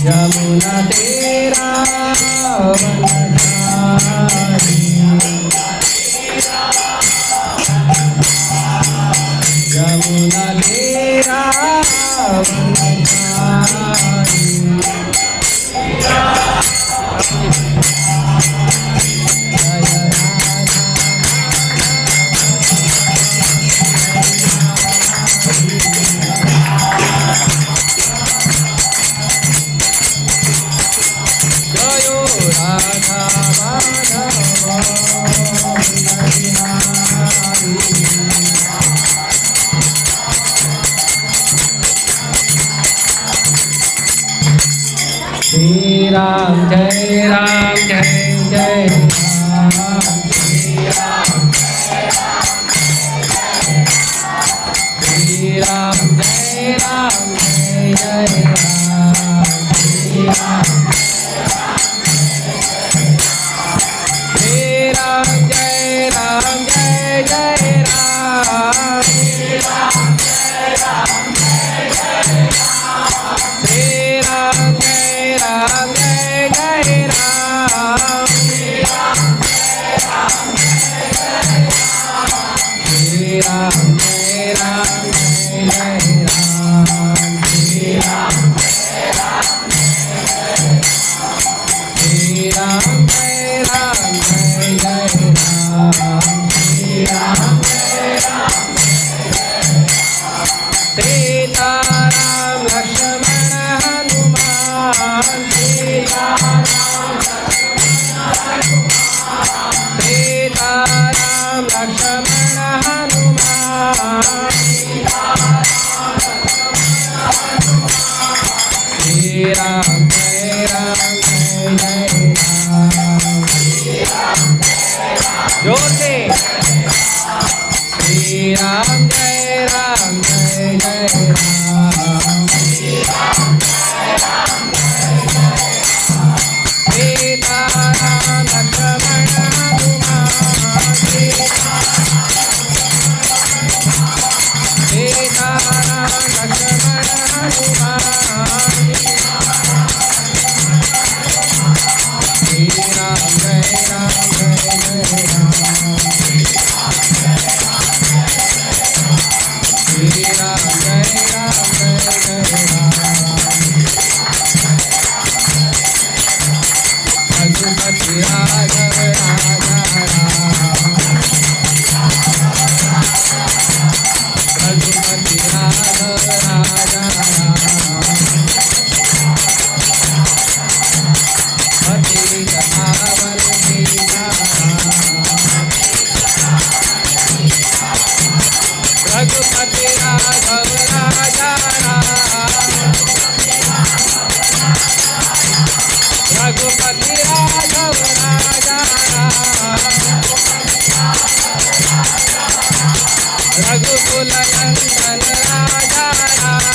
यमुना तेरा वनचारी, यमुना तेरा वनचारी। जयो राधा माधव श्री राम जय जय राम, श्री राम जय राम जय राम, श्री राम जय राम जय राम, श्री राम श्री राम जय राम जय राम, श्री राम जय राम जय राम, श्री राम श्री राम जय राम जय राम, श्री राम सीता राम लक्ष्मण हनुमान, सीता राम लक्ष्मण हनुमान, श्री राम जय राम, जोर से श्री राम जय राम, सीता राम लक्ष्मण हनुमान, सीता राम लक्ष्मण हनुमान, श्री राम जय राम, श्री राम जय राम रघुपति राघव राजा राम, रघुपति राघव राजा राम, पतित पावन सीताराम, रघुपति राघव राजा राम, रघुपति राघव राजा राम, रघुकुल नंदन राजा राम,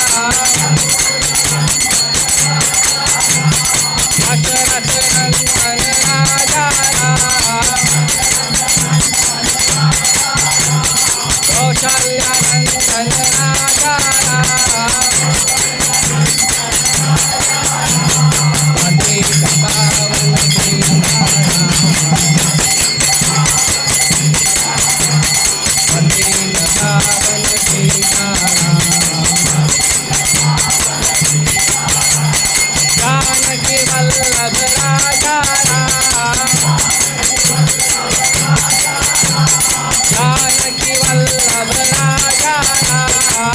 दशरथ नंदन राजा राम, कौशल्या नंदन राजा राम, पतित पावन सीताराम, पतित पावन सीताराम, जानकी वल्लभ राजा राम, जानकी वल्लभ राजा राम,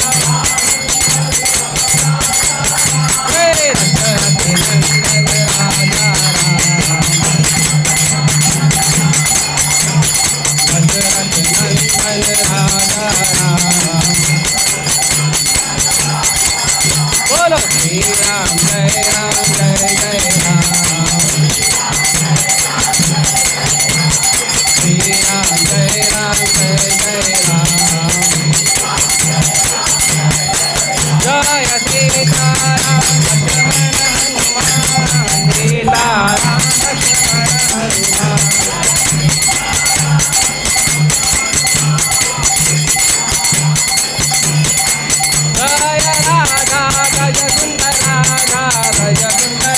दशरथ नंदन राजा राम, दशरथ नंदन राजा राम। बोलो श्री राम जय राम, श्री राम जय राम, जय सीताराम लक्ष्मण हनुमान, सीताराम लक्ष्मण हनुमान, जय राधा भज कुंद राधा, भज कुंद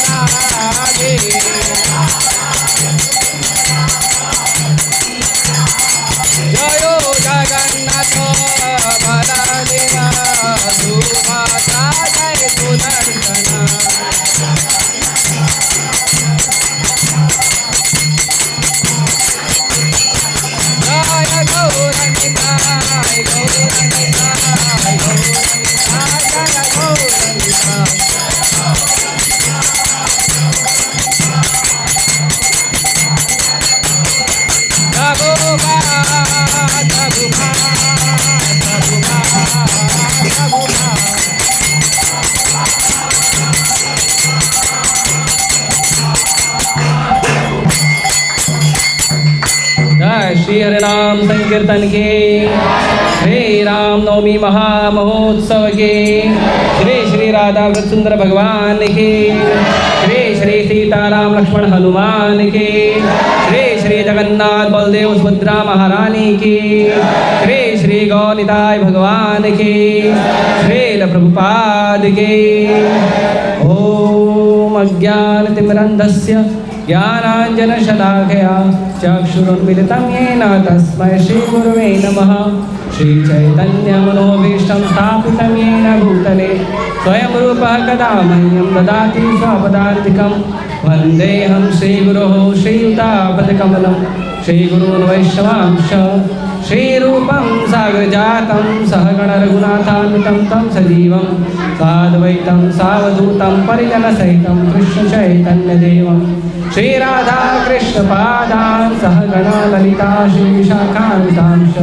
श्री हरि नाम संकीर्तन के, श्री राम नवमी महामहोत्सव के, श्री श्री राधा वृत सुंदर भगवान के, श्री श्री सीताराम लक्ष्मण हनुमान के, श्री श्री जगन्नाथ बलदेव सुभद्रा महारानी की, श्री श्री गौनिताय भगवान की, श्रील प्रभुपाद के। ओम अज्ञानतिमिरन्धस्य ज्ञानाञ्जनशलाकया चक्षुरुन्मिलितं येन तस्मै श्रीगुरुवे नमः। श्रीचैतन्यमनोभीष्टं स्थापितं येन भूतले स्वयं रूपः कदा मह्यं ददाति स्वपदान्तिकं। वन्देऽहं श्रीगुरोः श्रीयुतापदकमलं श्रीगुरून् वैष्णवांश श्रीरूपं सागरजातं सहगण रघुनाथान्वितं तं सजीवं साद्वैतं सावधूतं परिजनसहितं कृष्णचैतन्यदेवं श्रीराधा कृष्णपादान् सहगण ललिता श्रीविशाखान्वितांश।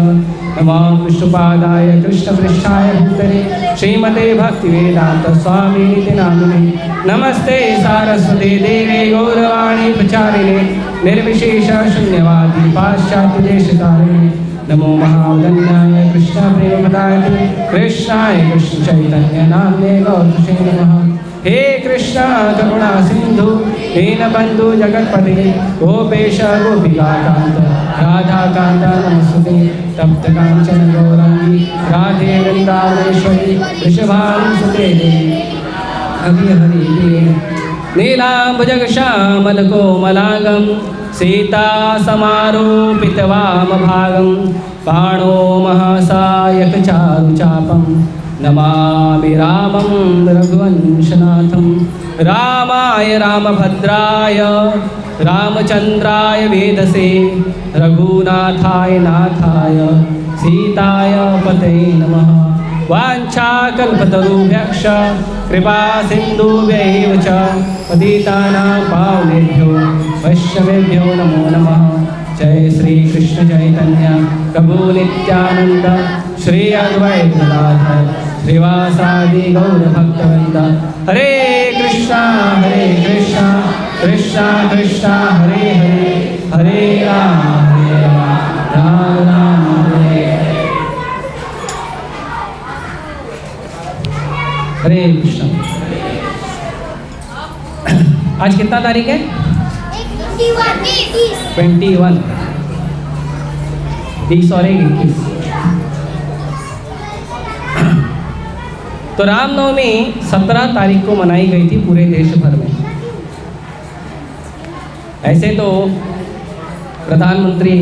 नमो विष्णुपादाय कृष्णपृष्ठाय भूतले श्रीमते भक्तिवेदांत स्वामीति नामिने। नमस्ते सारस्वती देवे गौरवाणी प्रचारिणे निर्विशेष शून्यवादी पाश्चात्यदेशकारिणे। नमो महावदन्याय कृष्ण प्रेमदाय कृष्णाय कृष्ण चैतन्य नाम्ने गौरसे नमः। हे कृष्ण करुणा सिंधु दीनबंधु जगत्पते गोपेश गोपिकाकांत राधाकांत नमस्ते। तप्त कांचन गौरांगी राधे वृंदावनेश्वरी वृषभानुसुते देवी हरि हरि। नीलाम्बुजगश्यामल कोमलांगं सीता समारोपित वामभागं बाणो महासायक चारुचापं नमामि रामं रघुवंशनाथं। रामाय रामभद्राय रामचंद्राय वेदसे रघुनाथाय नाथाय सीताय पते नमः। वाञ्छाकल्पतरुभ्यश्च कृपा सिन्धुभ्यैव च पतितानां पावनेभ्यो वैष्णवेभ्यो नमो नमः। जय श्री कृष्ण चैतन्य प्रभु नित्यानंद श्री अद्वैत गदाधर श्रीवासादि गौर भक्तवृंद। हरे कृष्णा कृष्णा कृष्णा हरे हरे हरे राम राम राम हरे हरे कृष्ण। आज कितना तारीख है? 21 20 और 21। तो रामनवमी 17 तारीख को मनाई गई थी पूरे देश भर में। ऐसे तो प्रधानमंत्री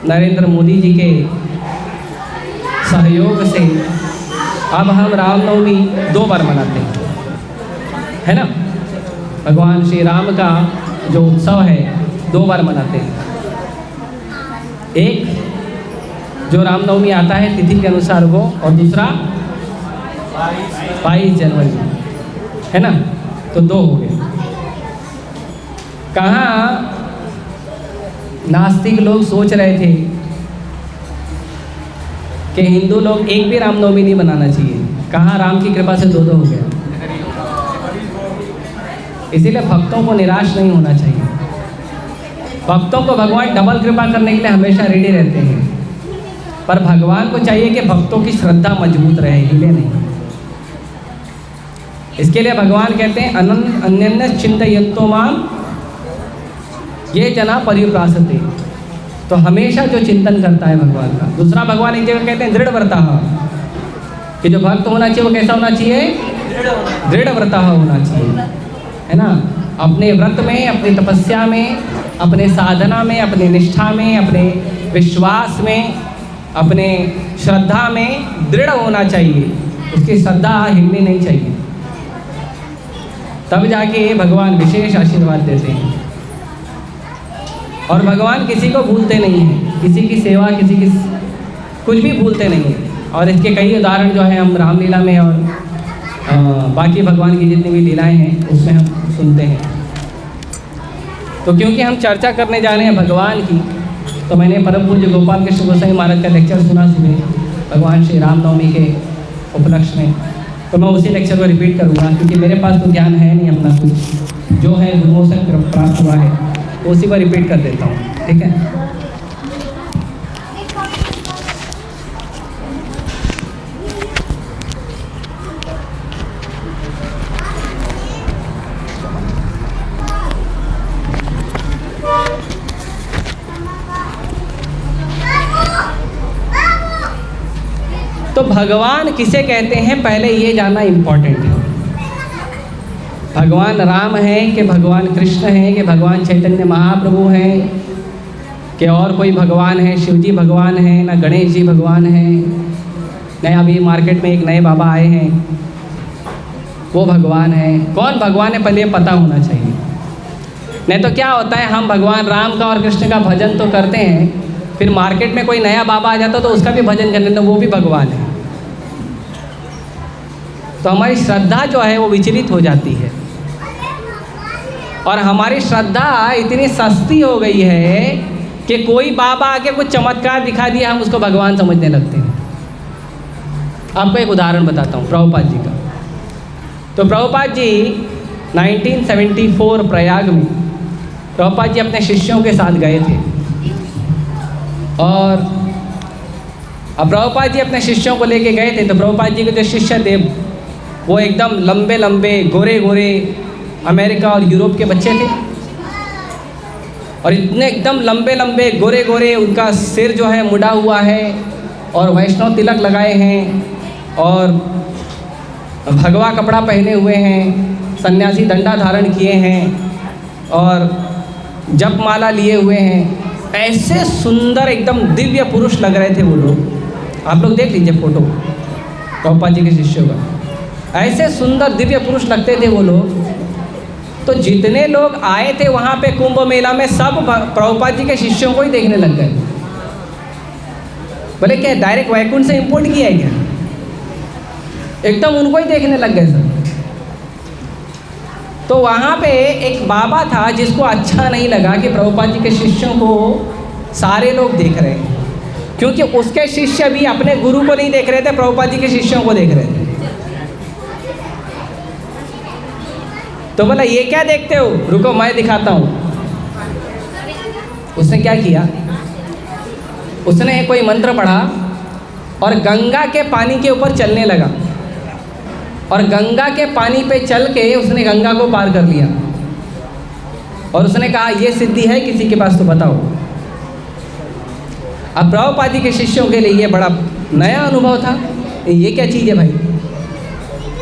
नरेंद्र मोदी जी के सहयोग से अब हम रामनवमी 2 बार मनाते हैं, है ना। भगवान श्री राम का जो उत्सव है 2 बार मनाते हैं। एक जो रामनवमी आता है तिथि के अनुसार वो, और दूसरा 22 जनवरी, है ना। तो 2 हो गए। कहाँ नास्तिक लोग सोच रहे थे कि हिंदू लोग एक भी रामनवमी नहीं मनाना चाहिए, कहाँ राम की कृपा से 2 हो गया। इसीलिए भक्तों को निराश नहीं होना चाहिए। भक्तों को भगवान डबल कृपा करने के लिए हमेशा रेडी रहते हैं, पर भगवान को चाहिए कि भक्तों की श्रद्धा मजबूत रहे, हिले नहीं। इसके लिए भगवान कहते हैं अन्यन्य चिंतयन्तो माम ये जना परिप्रासते। तो हमेशा जो चिंतन करता है भगवान का। दूसरा भगवान एक जगह कहते हैं दृढ़ व्रतः, कि जो भक्त होना चाहिए वो कैसा होना चाहिए? दृढ़ व्रतः होना चाहिए, है ना। अपने व्रत में, अपनी तपस्या में, अपने साधना में, अपने निष्ठा में, अपने विश्वास में, अपने श्रद्धा में दृढ़ होना चाहिए। उसकी श्रद्धा हिलनी नहीं चाहिए, तब जाके भगवान विशेष आशीर्वाद देते हैं। और भगवान किसी को भूलते नहीं हैं, किसी की सेवा, किसी की कुछ भी भूलते नहीं हैं। और इसके कई उदाहरण जो है हम रामलीला में और बाकी भगवान की जितनी भी लीलाएं हैं उसमें हम सुनते हैं। तो क्योंकि हम चर्चा करने जा रहे हैं भगवान की, तो मैंने परम पूज्य गोपाल कृष्ण गोसाई महाराज का लेक्चर सुना सुबह भगवान श्री रामनवमी के उपलक्ष्य में। तो मैं उसी लेक्चर को रिपीट करूँगा, क्योंकि मेरे पास तो ज्ञान है नहीं अपना कुछ, जो है गुरुओं से प्राप्त हुआ है, तो उसी को रिपीट कर देता हूँ, ठीक है। भगवान किसे कहते हैं पहले ये जानना इम्पोर्टेंट है। भगवान राम हैं कि भगवान कृष्ण हैं कि भगवान चैतन्य महाप्रभु हैं कि और कोई भगवान है, शिव जी भगवान हैं ना गणेश जी भगवान हैं, नया अभी मार्केट में एक नए बाबा आए हैं वो भगवान है। कौन भगवान है पहले ये पता होना चाहिए। नहीं तो क्या होता है, हम भगवान राम का और कृष्ण का भजन तो करते हैं, फिर मार्केट में कोई नया बाबा आ जाता तो उसका भी भजन करते तो वो भी भगवान है। तो हमारी श्रद्धा जो है वो विचलित हो जाती है और हमारी श्रद्धा इतनी सस्ती हो गई है कि कोई बाबा आके कुछ चमत्कार दिखा दिया हम उसको भगवान समझने लगते हैं। आपको एक उदाहरण बताता हूँ प्रभुपाद जी का। तो प्रभुपाद जी 1974 प्रयाग में प्रभुपाद जी अपने शिष्यों के साथ गए थे और अब प्रभुपाद जी अपने शिष्यों को लेके गए थे। तो प्रभुपाद जी के जो शिष्य थे वो एकदम लंबे लंबे गोरे गोरे अमेरिका और यूरोप के बच्चे थे और इतने एकदम लंबे लंबे गोरे गोरे, उनका सिर जो है मुड़ा हुआ है और वैष्णव तिलक लगाए हैं और भगवा कपड़ा पहने हुए हैं, सन्यासी डंडा धारण किए हैं और जप माला लिए हुए हैं। ऐसे सुंदर एकदम दिव्य पुरुष लग रहे थे वो लोग। आप लोग देख लीजिए फोटो प्रभुपाद जी के शिष्यों का, ऐसे सुंदर दिव्य पुरुष लगते थे वो लोग। तो जितने लोग आए थे वहाँ पे कुंभ मेला में सब प्रभुपाद जी के शिष्यों को ही देखने लग गए। बोले क्या डायरेक्ट वैकुंठ से इंपोर्ट किया है क्या? एकदम उनको ही देखने लग गए सब। तो वहाँ पे एक बाबा था जिसको अच्छा नहीं लगा कि प्रभुपाद जी के शिष्यों को सारे लोग देख रहे हैं, क्योंकि उसके शिष्य भी अपने गुरु को नहीं देख रहे थे, प्रभुपाद जी के शिष्यों को देख रहे थे। तो बोला ये क्या देखते हो, रुको मैं दिखाता हूँ। उसने क्या किया, उसने कोई मंत्र पढ़ा और गंगा के पानी के ऊपर चलने लगा और गंगा के पानी पे चल के उसने गंगा को पार कर लिया और उसने कहा ये सिद्धि है किसी के पास तो बताओ। अब प्रभुपाद जी के शिष्यों के लिए ये बड़ा नया अनुभव था, ये क्या चीज़ है भाई,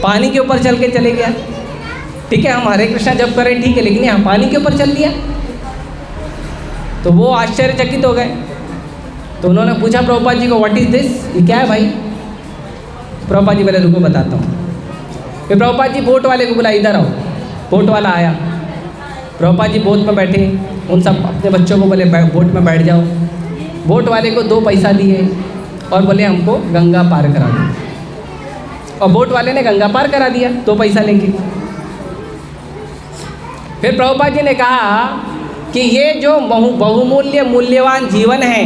पानी के ऊपर चल के चले गया। ठीक है हम हरे कृष्णा जप करें ठीक है, लेकिन यहाँ पानी के ऊपर चल लिया। तो वो आश्चर्यचकित हो गए। तो उन्होंने पूछा प्रभुपाद जी को व्हाट इज़ दिस, ये क्या है भाई? प्रभुपाद जी बोले रुको बताता हूँ। फिर प्रभुपाद जी बोट वाले को बुला, इधर आओ। बोट वाला आया, प्रभुपाद जी बोट में बैठे, उन सब अपने बच्चों को बोले बोट में बैठ जाओ। बोट वाले को 2 पैसा दिए और बोले हमको गंगा पार करा दो, और बोट वाले ने गंगा पार करा दिया 2 पैसा लेके। फिर प्रभुपाद जी ने कहा कि ये जो बहुमूल्य मूल्यवान जीवन है,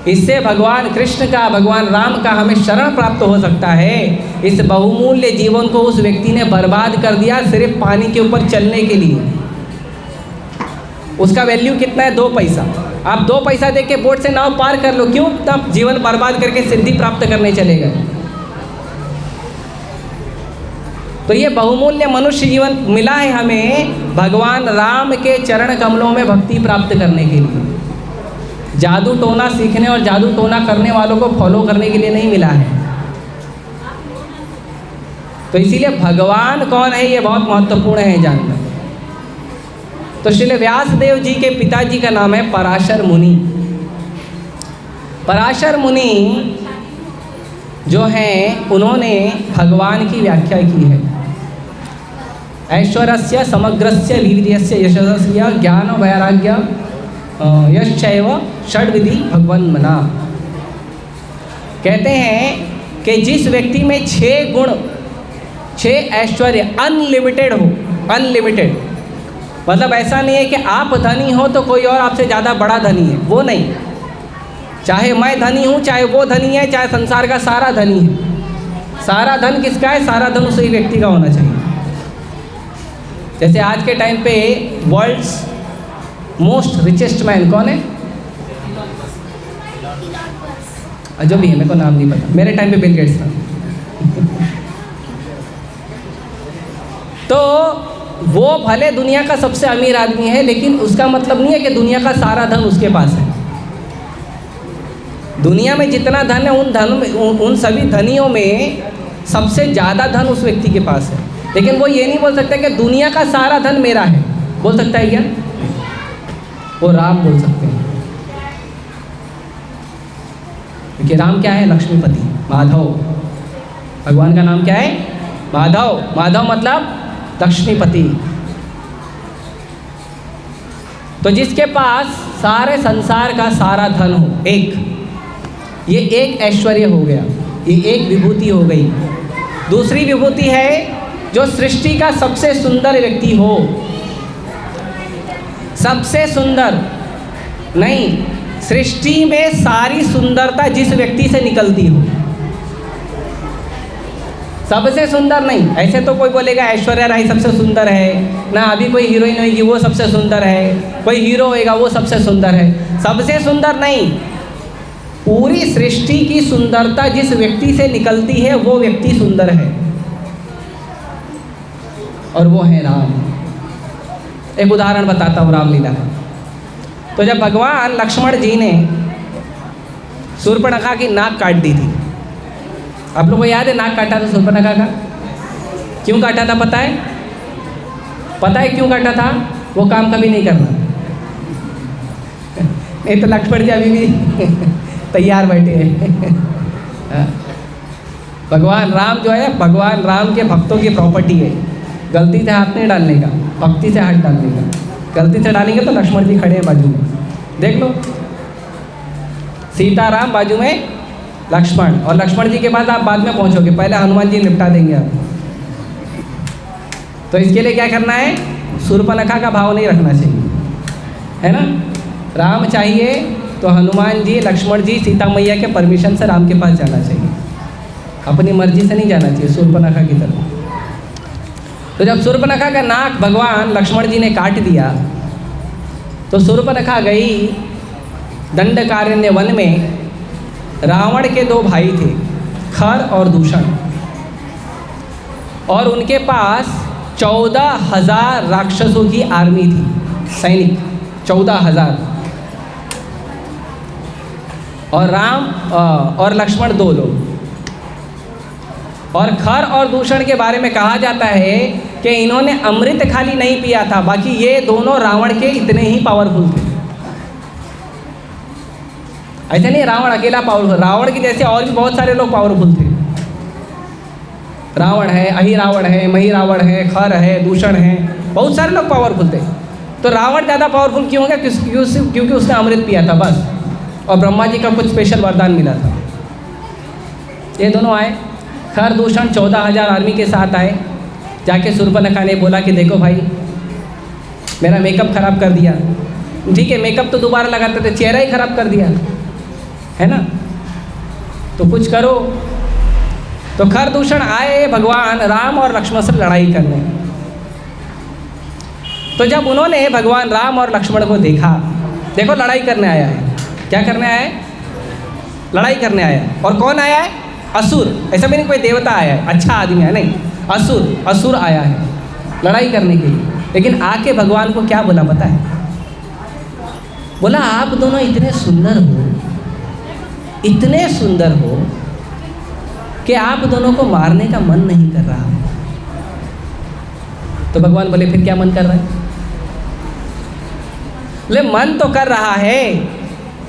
इससे भगवान कृष्ण का, भगवान राम का हमें शरण प्राप्त हो सकता है। इस बहुमूल्य जीवन को उस व्यक्ति ने बर्बाद कर दिया सिर्फ पानी के ऊपर चलने के लिए। उसका वैल्यू कितना है? 2 पैसा। आप 2 पैसा दे के बोट से नाव पार कर लो, क्यों तब जीवन बर्बाद करके सिद्धि प्राप्त करने चले गए? तो ये बहुमूल्य मनुष्य जीवन मिला है हमें भगवान राम के चरण कमलों में भक्ति प्राप्त करने के लिए। जादू टोना सीखने और जादू टोना करने वालों को फॉलो करने के लिए नहीं मिला है। तो इसीलिए भगवान कौन है ये बहुत महत्वपूर्ण है जानना। तो श्री व्यासदेव जी के पिताजी का नाम है पराशर मुनि। पराशर मुनि जो हैं उन्होंने भगवान की व्याख्या की है। ऐश्वर्यस्य समग्रस्य वीर्यस्य यशस्य ज्ञान वैराग्य यश्चैव षड्विधि भगवन्मना। कहते हैं कि जिस व्यक्ति में 6 गुण, 6 ऐश्वर्य अनलिमिटेड हो, अनलिमिटेड मतलब ऐसा नहीं है कि आप धनी हो तो कोई और आपसे ज़्यादा बड़ा धनी है, वो नहीं। चाहे मैं धनी हूँ, चाहे वो धनी है, चाहे संसार का सारा धनी है। सारा धन किसका है? सारा धन उसी व्यक्ति का होना चाहिए। जैसे आज के टाइम पे वर्ल्ड्स मोस्ट रिचेस्ट मैन कौन है? जो भी है, मेरे को नाम नहीं पता, मेरे टाइम पे बिल गेट्स था। तो वो भले दुनिया का सबसे अमीर आदमी है, लेकिन उसका मतलब नहीं है कि दुनिया का सारा धन उसके पास है। दुनिया में जितना धन है उन सभी धनियों में सबसे ज़्यादा धन उस व्यक्ति के पास है, लेकिन वो ये नहीं बोल सकता कि दुनिया का सारा धन मेरा है। बोल सकता है क्या? वो राम बोल सकते हैं, क्योंकि राम क्या है? लक्ष्मीपति, माधव। भगवान का नाम क्या है? माधव। माधव मतलब लक्ष्मीपति। तो जिसके पास सारे संसार का सारा धन हो, ये एक ऐश्वर्य हो गया, ये एक विभूति हो गई। दूसरी विभूति है जो सृष्टि का सबसे सुंदर व्यक्ति हो। सबसे सुंदर नहीं, सृष्टि में सारी सुंदरता जिस व्यक्ति से निकलती हो। सबसे सुंदर नहीं, ऐसे तो कोई बोलेगा ऐश्वर्या राय सबसे सुंदर है ना, अभी कोई हीरोइन होगी वो सबसे सुंदर है, कोई हीरो होएगा वो सबसे सुंदर है। सबसे सुंदर नहीं, पूरी सृष्टि की सुंदरता जिस व्यक्ति से निकलती है वो व्यक्ति सुंदर है, और वो है राम। एक उदाहरण बताता हूँ रामलीला का। तो जब भगवान लक्ष्मण जी ने शूर्पणखा की नाक काट दी थी, आप लोगों को याद है नाक काटा था शूर्पणखा का? क्यों काटा था पता है? पता है क्यों काटा था? वो काम कभी नहीं करना। नहीं तो लक्ष्मण जी अभी भी तैयार बैठे हैं। भगवान राम जो है, भगवान राम के भक्तों की प्रॉपर्टी है। गलती से हाथ नहीं डालने का, भक्ति से हाथ डालने का। गलती से डालेंगे तो लक्ष्मण जी खड़े हैं बाजू में, देख लो। सीताराम बाजू में लक्ष्मण, और लक्ष्मण जी के बाद आप बाद में पहुंचोगे, पहले हनुमान जी निपटा देंगे आप। तो इसके लिए क्या करना है? शूर्पणखा का भाव नहीं रखना चाहिए, है ना। राम चाहिए तो हनुमान जी, लक्ष्मण जी, सीता मैया के परमिशन से राम के पास जाना चाहिए, अपनी मर्जी से नहीं जाना चाहिए शूर्पणखा की तरफ। तो जब शूर्पणखा का नाक भगवान लक्ष्मण जी ने काट दिया तो शूर्पणखा गई दंडकारण्य वन में। रावण के दो भाई थे, खर और दूषण, और उनके पास 14,000 राक्षसों की आर्मी थी, सैनिक 14,000। और राम और लक्ष्मण दो लोग। और खर और दूषण के बारे में कहा जाता है कि इन्होंने अमृत खाली नहीं पिया था, बाकी ये दोनों रावण के इतने ही पावरफुल थे। ऐसे नहीं रावण अकेला पावरफुल, रावण के जैसे और भी बहुत सारे लोग पावरफुल थे। रावण है, अहिरावण है, महिरावण है, खर है, दूषण है, बहुत सारे लोग पावरफुल थे। तो रावण ज़्यादा पावरफुल क्यों हो गया? क्योंकि उसने अमृत पिया था बस, और ब्रह्मा जी का कुछ स्पेशल वरदान मिला था। ये दोनों आए, खर दूषण 14,000 आर्मी के साथ आए। जाके शूर्पणखा ने बोला कि देखो भाई, मेरा मेकअप ख़राब कर दिया। ठीक है, मेकअप तो दोबारा लगाते थे, चेहरा ही ख़राब कर दिया, है ना, तो कुछ करो। तो खर दूषण आए भगवान राम और लक्ष्मण से लड़ाई करने। तो जब उन्होंने भगवान राम और लक्ष्मण को देखा, देखो लड़ाई करने आया है, क्या करने आया है? लड़ाई करने आया है। और कौन आया है? असुर। ऐसा भी नहीं कोई देवता आया है, अच्छा आदमी है, नहीं, असुर आया है लड़ाई करने के लिए। लेकिन आके भगवान को क्या बोला पता है? बोला आप दोनों इतने सुंदर हो, इतने सुंदर हो कि आप दोनों को मारने का मन नहीं कर रहा। तो भगवान बोले फिर क्या मन कर रहा है? बोले मन तो कर रहा है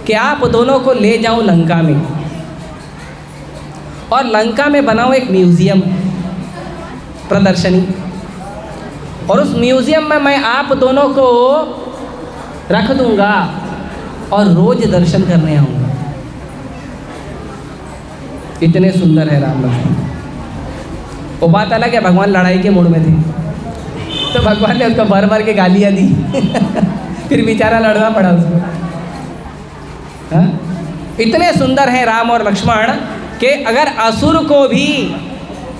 कि आप दोनों को ले जाऊं लंका में, और लंका में बनाऊं एक म्यूजियम, प्रदर्शनी, और उस म्यूजियम में मैं आप दोनों को रख दूंगा और रोज दर्शन करने आऊँगा। इतने सुंदर है राम लक्ष्मण। वो बात अलग है, भगवान लड़ाई के मूड में थे, तो भगवान ने उसको भर भर के गालियाँ दी फिर बेचारा लड़ना पड़ा उसको। हाँ? इतने सुंदर हैं राम और लक्ष्मण कि अगर असुर को भी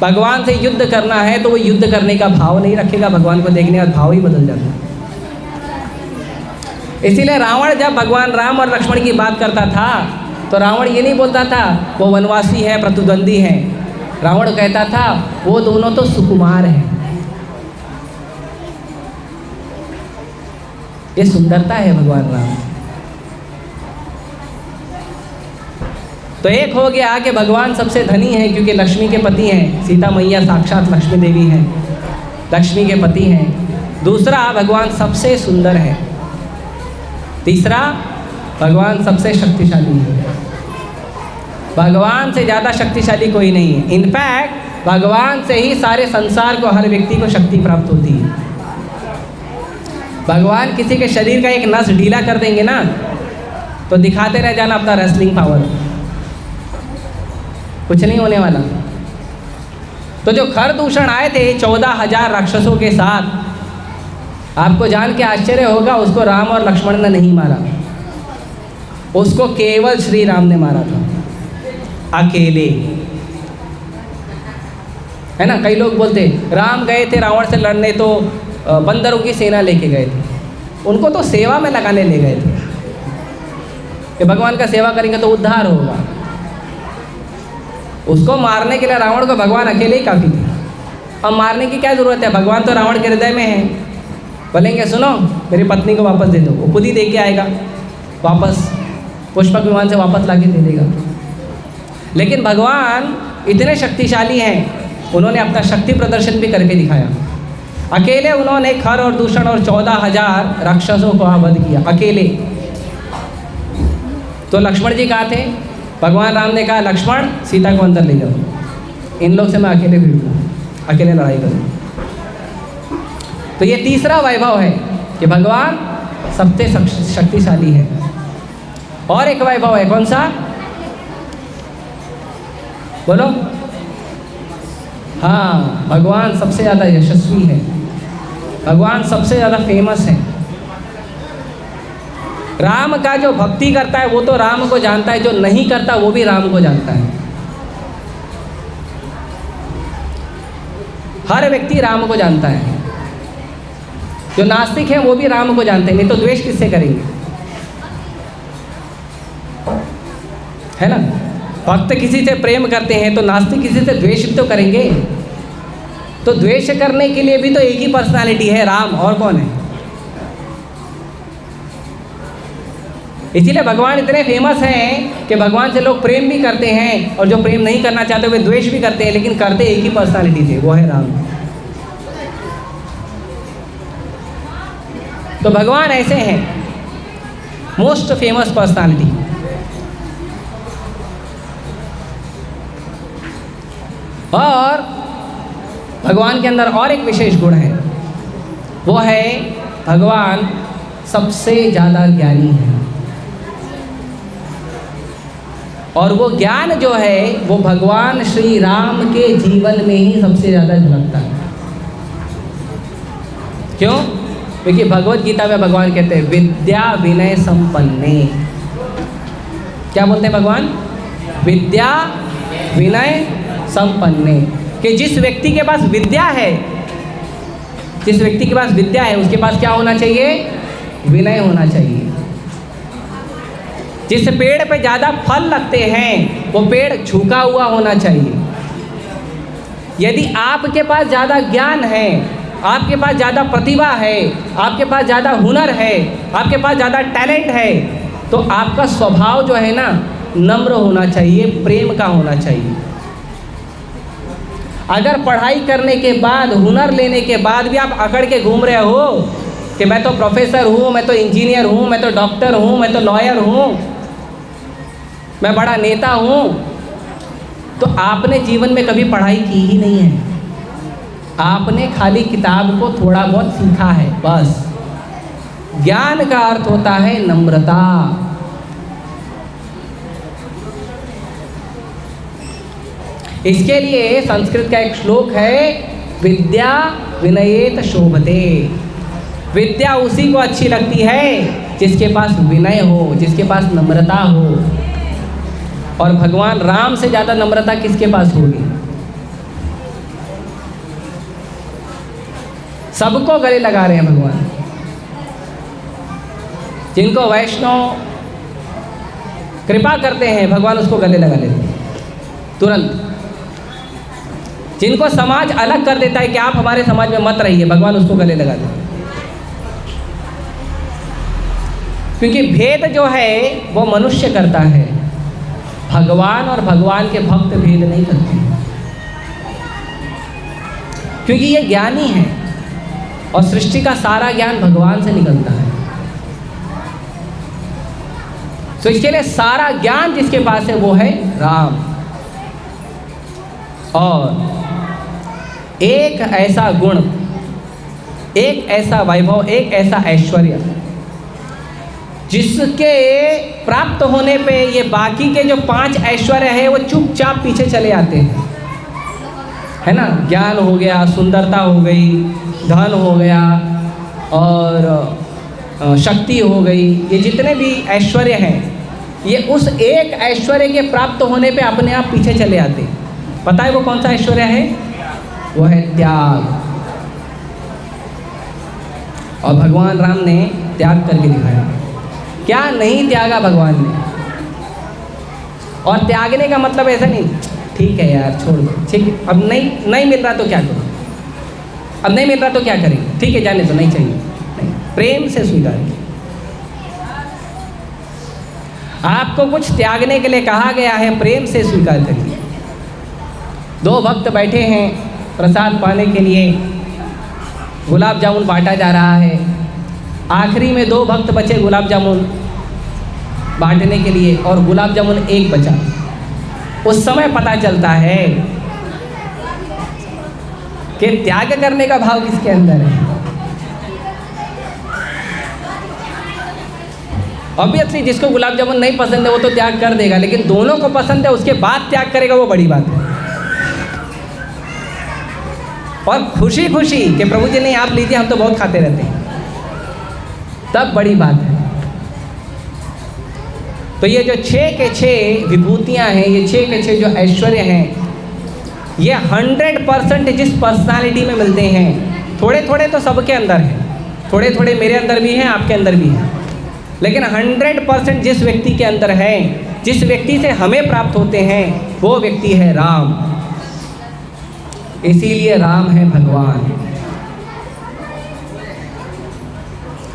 भगवान से युद्ध करना है तो वो युद्ध करने का भाव नहीं रखेगा, भगवान को देखने का भाव ही बदल जाता है। इसीलिए रावण जब भगवान राम और लक्ष्मण की बात करता था तो रावण ये नहीं बोलता था वो वनवासी है, प्रतिद्वंदी है। रावण कहता था वो दोनों तो सुकुमार हैं। ये सुंदरता है भगवान राम। तो एक हो गया कि भगवान सबसे धनी है क्योंकि लक्ष्मी के पति हैं, सीता मैया साक्षात लक्ष्मी देवी हैं, लक्ष्मी के पति हैं। दूसरा, भगवान सबसे सुंदर है। तीसरा, भगवान सबसे शक्तिशाली है। भगवान से ज़्यादा शक्तिशाली कोई नहीं है। इनफैक्ट भगवान से ही सारे संसार को, हर व्यक्ति को शक्ति प्राप्त होती है। भगवान किसी के शरीर का एक नस ढीला कर देंगे ना, तो दिखाते रह जाना अपना रेसलिंग पावर, कुछ नहीं होने वाला। तो जो खरदूषण आए थे 14,000 राक्षसों के साथ, आपको जान के आश्चर्य होगा, उसको राम और लक्ष्मण ने नहीं मारा, उसको केवल श्री राम ने मारा था, अकेले। है ना, कई लोग बोलते राम गए थे रावण से लड़ने तो बंदरों की सेना लेके गए थे, उनको तो सेवा में लगाने ले गए थे कि भगवान का सेवा करेंगे तो उद्धार होगा। उसको मारने के लिए रावण को भगवान अकेले ही काफ़ी थे। अब मारने की क्या ज़रूरत है, भगवान तो रावण के हृदय में है। बोलेंगे सुनो मेरी पत्नी को वापस दे दो, वो खुद ही दे के आएगा वापस, पुष्पक विमान से वापस ला के दे देगा। लेकिन भगवान इतने शक्तिशाली हैं, उन्होंने अपना शक्ति प्रदर्शन भी करके दिखाया। अकेले उन्होंने खर और दूषण और 14,000 राक्षसों को वध किया अकेले। तो लक्ष्मण जी कहाँ थे? भगवान राम ने कहा लक्ष्मण सीता को अंदर ले जाओ, इन लोग से मैं अकेले भिड़ूँ, अकेले लड़ाई करूँ। तो ये तीसरा वैभव है कि भगवान सबसे शक्तिशाली है। और एक वैभव है, कौन सा? बोलो। हाँ, भगवान सबसे ज़्यादा यशस्वी है, भगवान सबसे ज़्यादा फेमस है। राम का जो भक्ति करता है वो तो राम को जानता है, जो नहीं करता वो भी राम को जानता है। हर व्यक्ति राम को जानता है, जो नास्तिक है वो भी राम को जानते हैं, नहीं तो द्वेष किससे करेंगे? है ना, भक्त किसी से प्रेम करते हैं तो नास्तिक किसी से द्वेष भी तो करेंगे। तो द्वेष करने के लिए भी तो एक ही पर्सनालिटी है, राम, और कौन है? इसीलिए भगवान इतने फेमस हैं कि भगवान से लोग प्रेम भी करते हैं और जो प्रेम नहीं करना चाहते वे द्वेष भी करते हैं, लेकिन करते एक ही पर्सनालिटी थे, वो है राम। तो भगवान ऐसे हैं, मोस्ट फेमस पर्सनालिटी। और भगवान के अंदर और एक विशेष गुण है, वो है भगवान सबसे ज़्यादा ज्ञानी है। और वो ज्ञान जो है वो भगवान श्री राम के जीवन में ही सबसे ज़्यादा झलकता है। क्यों? क्योंकि भगवत गीता में भगवान कहते हैं विद्या विनय संपन्ने। क्या बोलते हैं भगवान? विद्या विनय संपन्ने। कि जिस व्यक्ति के पास विद्या है, जिस व्यक्ति के पास विद्या है उसके पास क्या होना चाहिए? विनय होना चाहिए। जिस पेड़ पे ज़्यादा फल लगते हैं वो पेड़ झुका हुआ होना चाहिए। यदि आपके पास ज़्यादा ज्ञान है, आपके पास ज़्यादा प्रतिभा है, आपके पास ज़्यादा हुनर है, आपके पास ज़्यादा टैलेंट है, तो आपका स्वभाव जो है ना नम्र होना चाहिए, प्रेम का होना चाहिए। अगर पढ़ाई करने के बाद, हुनर लेने के बाद भी आप अकड़ के घूम रहे हो कि मैं तो प्रोफेसर हूँ, मैं तो इंजीनियर हूँ, मैं तो डॉक्टर हूँ, मैं तो लॉयर हूँ, मैं बड़ा नेता हूँ, तो आपने जीवन में कभी पढ़ाई की ही नहीं है। आपने खाली किताब को थोड़ा बहुत सीखा है बस। ज्ञान का अर्थ होता है नम्रता। इसके लिए संस्कृत का एक श्लोक है, विद्या विनयेत शोभते। विद्या उसी को अच्छी लगती है जिसके पास विनय हो, जिसके पास नम्रता हो। और भगवान राम से ज़्यादा नम्रता किसके पास होगी? सबको गले लगा रहे हैं भगवान। जिनको वैष्णव कृपा करते हैं भगवान उसको गले लगा लेते हैं तुरंत। जिनको समाज अलग कर देता है कि आप हमारे समाज में मत रहिए, भगवान उसको गले लगा देते हैं। क्योंकि भेद जो है वो मनुष्य करता है, भगवान और भगवान के भक्त भेद नहीं करते, क्योंकि ये ज्ञानी है और सृष्टि का सारा ज्ञान भगवान से निकलता है। तो इसके लिए सारा ज्ञान जिसके पास है वो है राम। और एक ऐसा गुण, एक ऐसा वैभव, एक ऐसा ऐश्वर्य जिसके प्राप्त होने पे ये बाकी के जो 5 ऐश्वर्य है वो चुपचाप पीछे चले आते हैं, है ना। ज्ञान हो गया, सुंदरता हो गई, धन हो गया और शक्ति हो गई, ये जितने भी ऐश्वर्य हैं ये उस एक ऐश्वर्य के प्राप्त होने पे अपने आप पीछे चले आते हैं। पता है वो कौन सा ऐश्वर्य है? वो है त्याग। और भगवान राम ने त्याग करके दिखाया। क्या नहीं त्यागा भगवान ने। और त्यागने का मतलब ऐसा नहीं ठीक है यार छोड़ दो, ठीक है अब नहीं मिल रहा तो क्या करो, अब नहीं मिल रहा तो क्या करेंगे, ठीक है जाने तो नहीं चाहिए, नहीं, प्रेम से स्वीकार किया। आपको कुछ त्यागने के लिए कहा गया है, प्रेम से स्वीकार करिए। 2 भक्त बैठे हैं प्रसाद पाने के लिए, गुलाब जामुन बांटा जा रहा है। आखिरी में 2 भक्त बचे गुलाब जामुन बांटने के लिए और गुलाब जामुन एक बचा। उस समय पता चलता है कि त्याग करने का भाव किसके अंदर है। ऑब्वियसली जिसको गुलाब जामुन नहीं पसंद है वो तो त्याग कर देगा, लेकिन दोनों को पसंद है उसके बाद त्याग करेगा, वो बड़ी बात है। और खुशी खुशी कि प्रभु जी नहीं आप लीजिए हम तो बहुत खाते रहते हैं, तब बड़ी बात है। तो ये जो 6 के 6 विभूतियाँ हैं, ये 6 के 6 जो ऐश्वर्य हैं, ये 100% जिस पर्सनालिटी में मिलते हैं, थोड़े थोड़े तो सबके अंदर हैं, थोड़े थोड़े मेरे अंदर भी हैं, आपके अंदर भी हैं, लेकिन 100% जिस व्यक्ति के अंदर है, जिस व्यक्ति से हमें प्राप्त होते हैं, वो व्यक्ति है राम। इसीलिए राम है भगवान,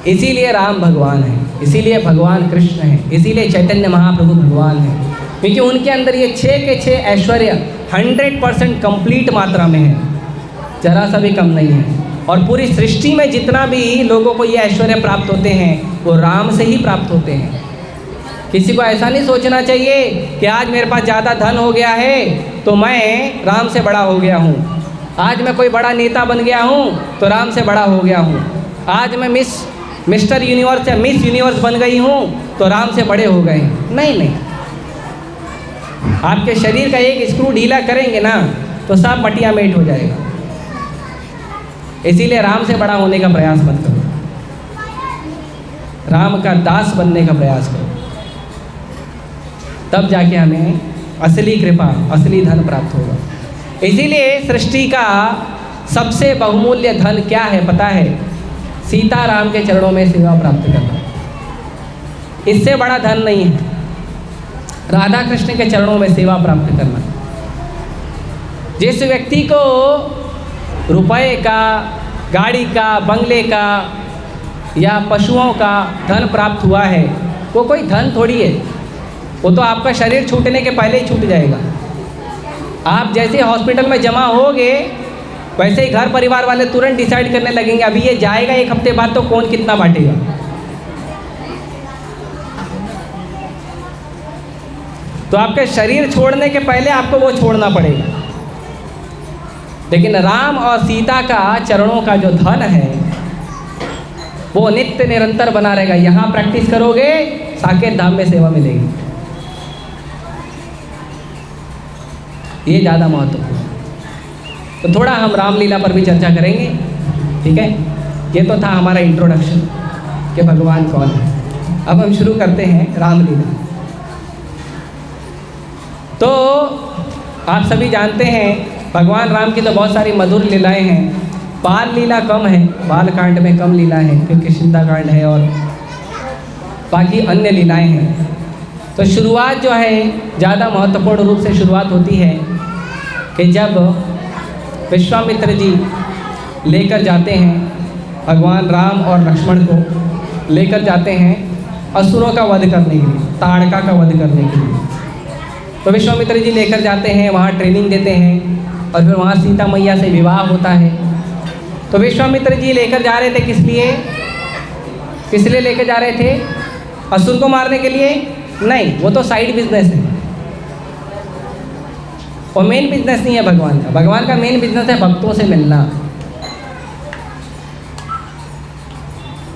इसीलिए राम भगवान है, इसीलिए भगवान कृष्ण है, इसीलिए चैतन्य महाप्रभु भगवान है, क्योंकि उनके अंदर ये 6 के 6 ऐश्वर्य 100% कंप्लीट मात्रा में है, जरा सा भी कम नहीं है। और पूरी सृष्टि में जितना भी लोगों को ये ऐश्वर्य प्राप्त होते हैं वो राम से ही प्राप्त होते हैं। किसी को ऐसा नहीं सोचना चाहिए कि आज मेरे पास ज़्यादा धन हो गया है तो मैं राम से बड़ा हो गया हूँ, आज मैं कोई बड़ा नेता बन गया हूँ तो राम से बड़ा हो गया हूँ, आज मैं मिस्टर यूनिवर्स या मिस यूनिवर्स बन गई हूँ तो राम से बड़े हो गए। नहीं नहीं, आपके शरीर का एक स्क्रू ढीला करेंगे ना तो सब मटिया मेट हो जाएगा। इसीलिए राम से बड़ा होने का प्रयास मत करो, राम का दास बनने का प्रयास करो, तब जाके हमें असली कृपा, असली धन प्राप्त होगा। इसीलिए सृष्टि का सबसे बहुमूल्य धन क्या है पता है? सीता राम के चरणों में सेवा प्राप्त करना, इससे बड़ा धन नहीं है। राधा कृष्ण के चरणों में सेवा प्राप्त करना। जिस व्यक्ति को रुपए का, गाड़ी का, बंगले का या पशुओं का धन प्राप्त हुआ है, वो कोई धन थोड़ी है, वो तो आपका शरीर छूटने के पहले ही छूट जाएगा। आप जैसे हॉस्पिटल में जमा होगे वैसे ही घर परिवार वाले तुरंत डिसाइड करने लगेंगे अभी ये जाएगा 1 हफ्ते बाद तो कौन कितना बांटेगा। तो आपके शरीर छोड़ने के पहले आपको वो छोड़ना पड़ेगा। लेकिन राम और सीता का चरणों का जो धन है वो नित्य निरंतर बना रहेगा। यहाँ प्रैक्टिस करोगे, साकेत धाम में सेवा मिलेगी। ये ज़्यादा महत्वपूर्ण। तो थोड़ा हम रामलीला पर भी चर्चा करेंगे, ठीक है। ये तो था हमारा इंट्रोडक्शन कि भगवान कौन है। अब हम शुरू करते हैं रामलीला। तो आप सभी जानते हैं भगवान राम की तो बहुत सारी मधुर लीलाएं हैं। बाल लीला कम है, बाल कांड में कम लीला है क्योंकि शिंदा कांड है और बाकी अन्य लीलाएं हैं। तो शुरुआत जो है ज़्यादा महत्वपूर्ण रूप से शुरुआत होती है कि जब विश्वामित्र जी लेकर जाते हैं भगवान राम और लक्ष्मण को लेकर जाते हैं असुरों का वध करने के लिए, ताड़का का वध करने के लिए। तो विश्वामित्र जी लेकर जाते हैं, वहाँ ट्रेनिंग देते हैं और फिर वहाँ सीता मैया से विवाह होता है। तो विश्वामित्र जी लेकर जा रहे थे किस लिए लेकर जा रहे थे? असुर को मारने के लिए नहीं, वो तो साइड बिजनेस है, और मेन बिजनेस नहीं है भगवान का। भगवान का मेन बिजनेस है भक्तों से मिलना।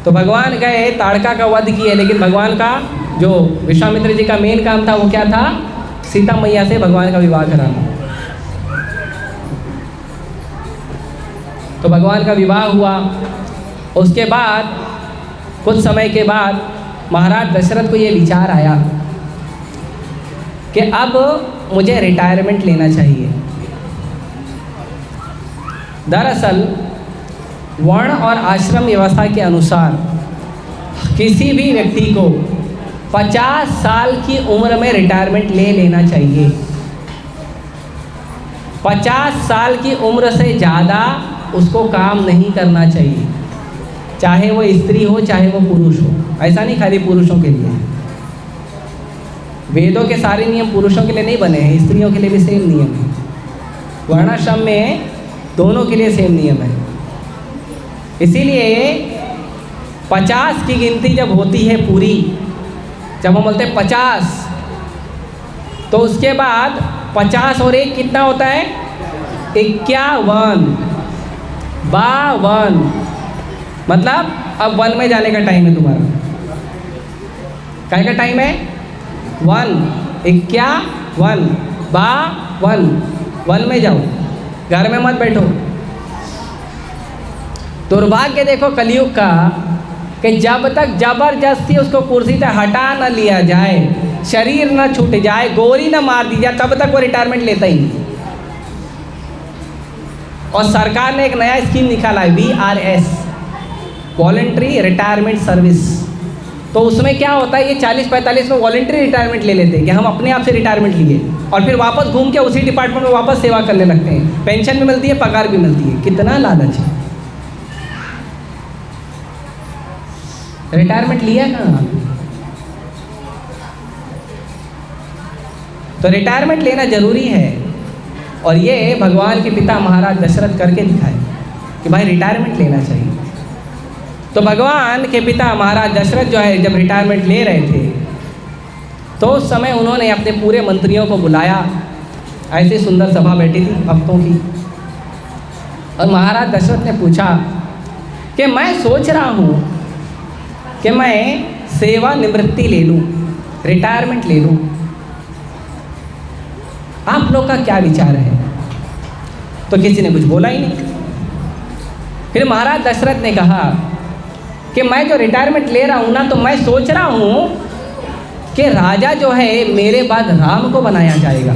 तो भगवान गए, ताड़का का वध किए, लेकिन भगवान का जो विश्वामित्र जी का मेन काम था वो क्या था? सीता मैया से भगवान का विवाह कराना। तो भगवान का विवाह हुआ। उसके बाद कुछ समय के बाद महाराज दशरथ को ये विचार आया कि अब मुझे रिटायरमेंट लेना चाहिए। दरअसल वर्ण और आश्रम व्यवस्था के अनुसार किसी भी व्यक्ति को 50 साल की उम्र में रिटायरमेंट ले लेना चाहिए। 50 साल की उम्र से ज़्यादा उसको काम नहीं करना चाहिए, चाहे वो स्त्री हो चाहे वो पुरुष हो। ऐसा नहीं खाली पुरुषों के लिए, वेदों के सारे नियम पुरुषों के लिए नहीं बने हैं, स्त्रियों के लिए भी सेम नियम है। वर्णाश्रम में दोनों के लिए सेम नियम है। इसीलिए 50 की गिनती जब होती है पूरी, जब हम बोलते हैं 50, तो उसके बाद 50 और 1 कितना होता है? 51, 52। मतलब अब 1 में जाने का टाइम है तुम्हारा। क्या का टाइम है? 1, 51, 52, 1 में जाओ, घर में मत बैठो। दुर्भाग्य देखो कलयुग का कि जब तक जबरदस्ती उसको कुर्सी से हटा न लिया जाए, शरीर न छूट जाए, गोली न मार दी जाए, तब तक वो रिटायरमेंट लेता ही नहीं। और सरकार ने एक नया स्कीम निकाला है, VRS, वॉलंटरी रिटायरमेंट सर्विस। तो उसमें क्या होता है, ये 40-45 में वॉलंटरी रिटायरमेंट ले लेते हैं कि हम अपने आप से रिटायरमेंट लिए, और फिर वापस घूम के उसी डिपार्टमेंट में वापस सेवा करने लगते हैं। पेंशन भी मिलती है, पगार भी मिलती है। कितना लालच है। रिटायरमेंट लिया ना, तो रिटायरमेंट लेना जरूरी है। और ये भगवान के पिता महाराज दशरथ करके दिखाए कि भाई रिटायरमेंट लेना चाहिए। तो भगवान के पिता महाराज दशरथ जो है जब रिटायरमेंट ले रहे थे, तो उस समय उन्होंने अपने पूरे मंत्रियों को बुलाया। ऐसी सुंदर सभा बैठी थी भक्तों की, और महाराज दशरथ ने पूछा कि मैं सोच रहा हूँ कि मैं सेवा निवृत्ति ले लूँ, रिटायरमेंट ले लूँ, आप लोग का क्या विचार है? तो किसी ने कुछ बोला ही नहीं। फिर महाराज दशरथ ने कहा कि मैं जो रिटायरमेंट ले रहा हूँ ना, तो मैं सोच रहा हूँ कि राजा जो है मेरे बाद राम को बनाया जाएगा।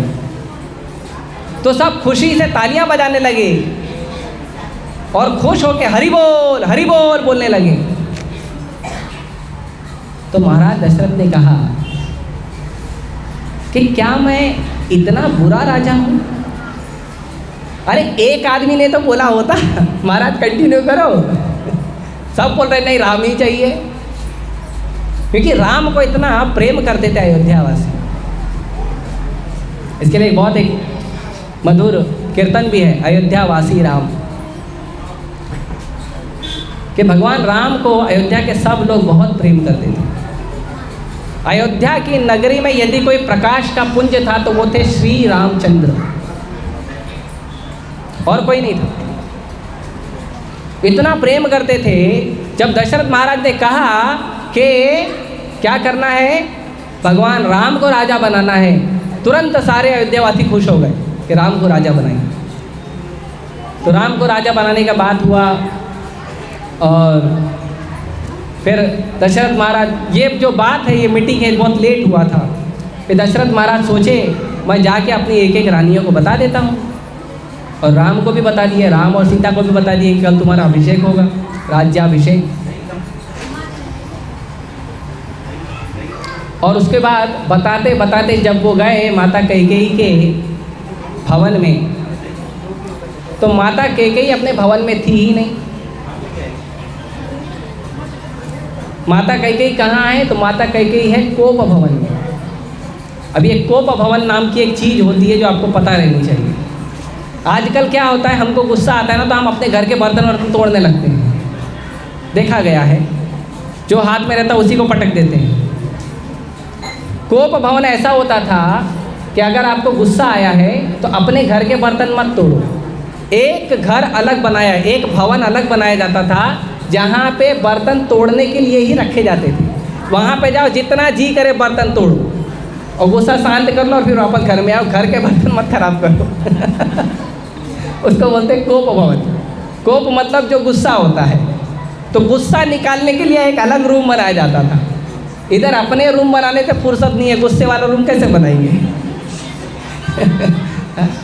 तो सब खुशी से तालियां बजाने लगे और खुश होकर हरि बोल बोलने लगे। तो महाराज दशरथ ने कहा कि क्या मैं इतना बुरा राजा हूँ? अरे एक आदमी ने तो बोला होता। महाराज कंटिन्यू करो। सब बोल रहे नहीं, राम ही चाहिए, क्योंकि राम को इतना प्रेम करते थे अयोध्यावासी। इसके लिए बहुत एक मधुर कीर्तन भी है, अयोध्यावासी राम, कि भगवान राम को अयोध्या के सब लोग बहुत प्रेम करते थे। अयोध्या की नगरी में यदि कोई प्रकाश का पुंज था तो वो थे श्री रामचंद्र, और कोई नहीं था। इतना प्रेम करते थे। जब दशरथ महाराज ने कहा कि क्या करना है, भगवान राम को राजा बनाना है, तुरंत सारे अयोध्यावासी खुश हो गए कि राम को राजा बनाएंगे। तो राम को राजा बनाने का बात हुआ, और फिर दशरथ महाराज, ये जो बात है ये मीटिंग है बहुत लेट हुआ था। फिर दशरथ महाराज सोचे मैं जाके अपनी एक एक रानियों को बता देता हूँ, और राम को भी बता दिए, राम और सीता को भी बता दिए कि कल तुम्हारा अभिषेक होगा, राज्याभिषेक। और उसके बाद बताते बताते जब वो गए माता कैकेयी के भवन में, तो माता कैकेयी अपने भवन में थी ही नहीं। माता कैकेयी कहाँ है? तो माता कैकेयी है कोप भवन में। अभी एक कोप भवन नाम की एक चीज़ होती है जो आपको पता रहनी चाहिए। आजकल क्या होता है, हमको गुस्सा आता है ना तो हम अपने घर के बर्तन वर्तन तोड़ने लगते हैं, देखा गया है। जो हाथ में रहता है उसी को पटक देते हैं। कोप भवन ऐसा होता था कि अगर आपको गुस्सा आया है तो अपने घर के बर्तन मत तोड़ो, एक घर अलग बनाया, एक भवन अलग बनाया जाता था जहाँ पे बर्तन तोड़ने के लिए ही रखे जाते थे। वहाँ पे जाओ, जितना जी करे बर्तन तोड़ो और गुस्सा शांत कर लो और फिर वापस घर में आओ, घर के बर्तन मत खराब करो। उसको बोलते हैं कोप भवन। कोप मतलब जो गुस्सा होता है। तो गुस्सा निकालने के लिए एक अलग रूम बनाया जाता था। इधर अपने रूम बनाने से फुर्सत नहीं है, गुस्से वाला रूम कैसे बनाएंगे?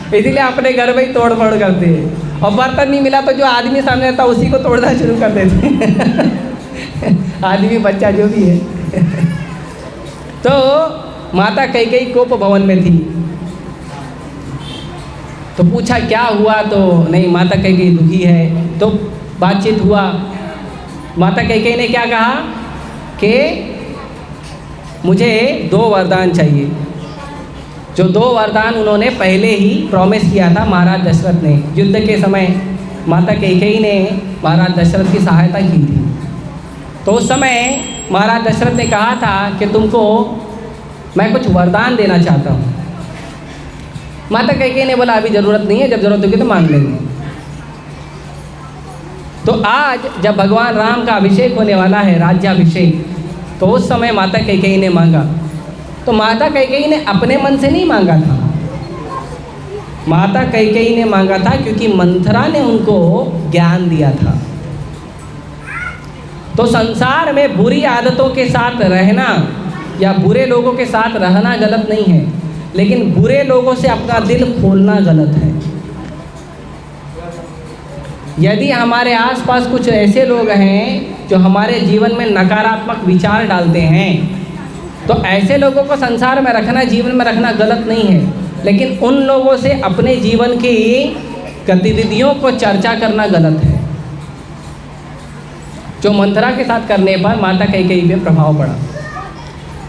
इसीलिए अपने घर में ही तोड़ फोड़ करते हैं। और बर्तन नहीं मिला तो जो आदमी सामने रहता उसी को तोड़ना शुरू कर देते हैं। आदमी बच्चा जो भी है। तो माता कैकेयी कोप भवन में थी। तो पूछा क्या हुआ, तो नहीं, माता कैकेयी दुखी है। तो बातचीत हुआ। माता कैकेयी ने क्या कहा कि मुझे 2 वरदान चाहिए। जो 2 वरदान उन्होंने पहले ही प्रॉमिस किया था महाराज दशरथ ने। युद्ध के समय माता कैकेयी ने महाराज दशरथ की सहायता की थी। तो उस समय महाराज दशरथ ने कहा था कि तुमको मैं कुछ वरदान देना चाहता हूँ। माता कैकेयी ने बोला अभी ज़रूरत नहीं है, जब ज़रूरत होगी तो मांग लेंगे। तो आज जब भगवान राम का अभिषेक होने वाला है, राज्याभिषेक, तो उस समय माता कैकेयी ने मांगा। तो माता कैकेयी ने अपने मन से नहीं मांगा था, माता कैकेयी ने मांगा था क्योंकि मंथरा ने उनको ज्ञान दिया था। तो संसार में बुरी आदतों के साथ रहना या बुरे लोगों के साथ रहना गलत नहीं है, लेकिन बुरे लोगों से अपना दिल खोलना गलत है। यदि हमारे आसपास कुछ ऐसे लोग हैं जो हमारे जीवन में नकारात्मक विचार डालते हैं, तो ऐसे लोगों को संसार में रखना, जीवन में रखना गलत नहीं है, लेकिन उन लोगों से अपने जीवन की गतिविधियों को चर्चा करना गलत है। जो मंथरा के साथ करने पर माता कैकेयी पे प्रभाव पड़ा।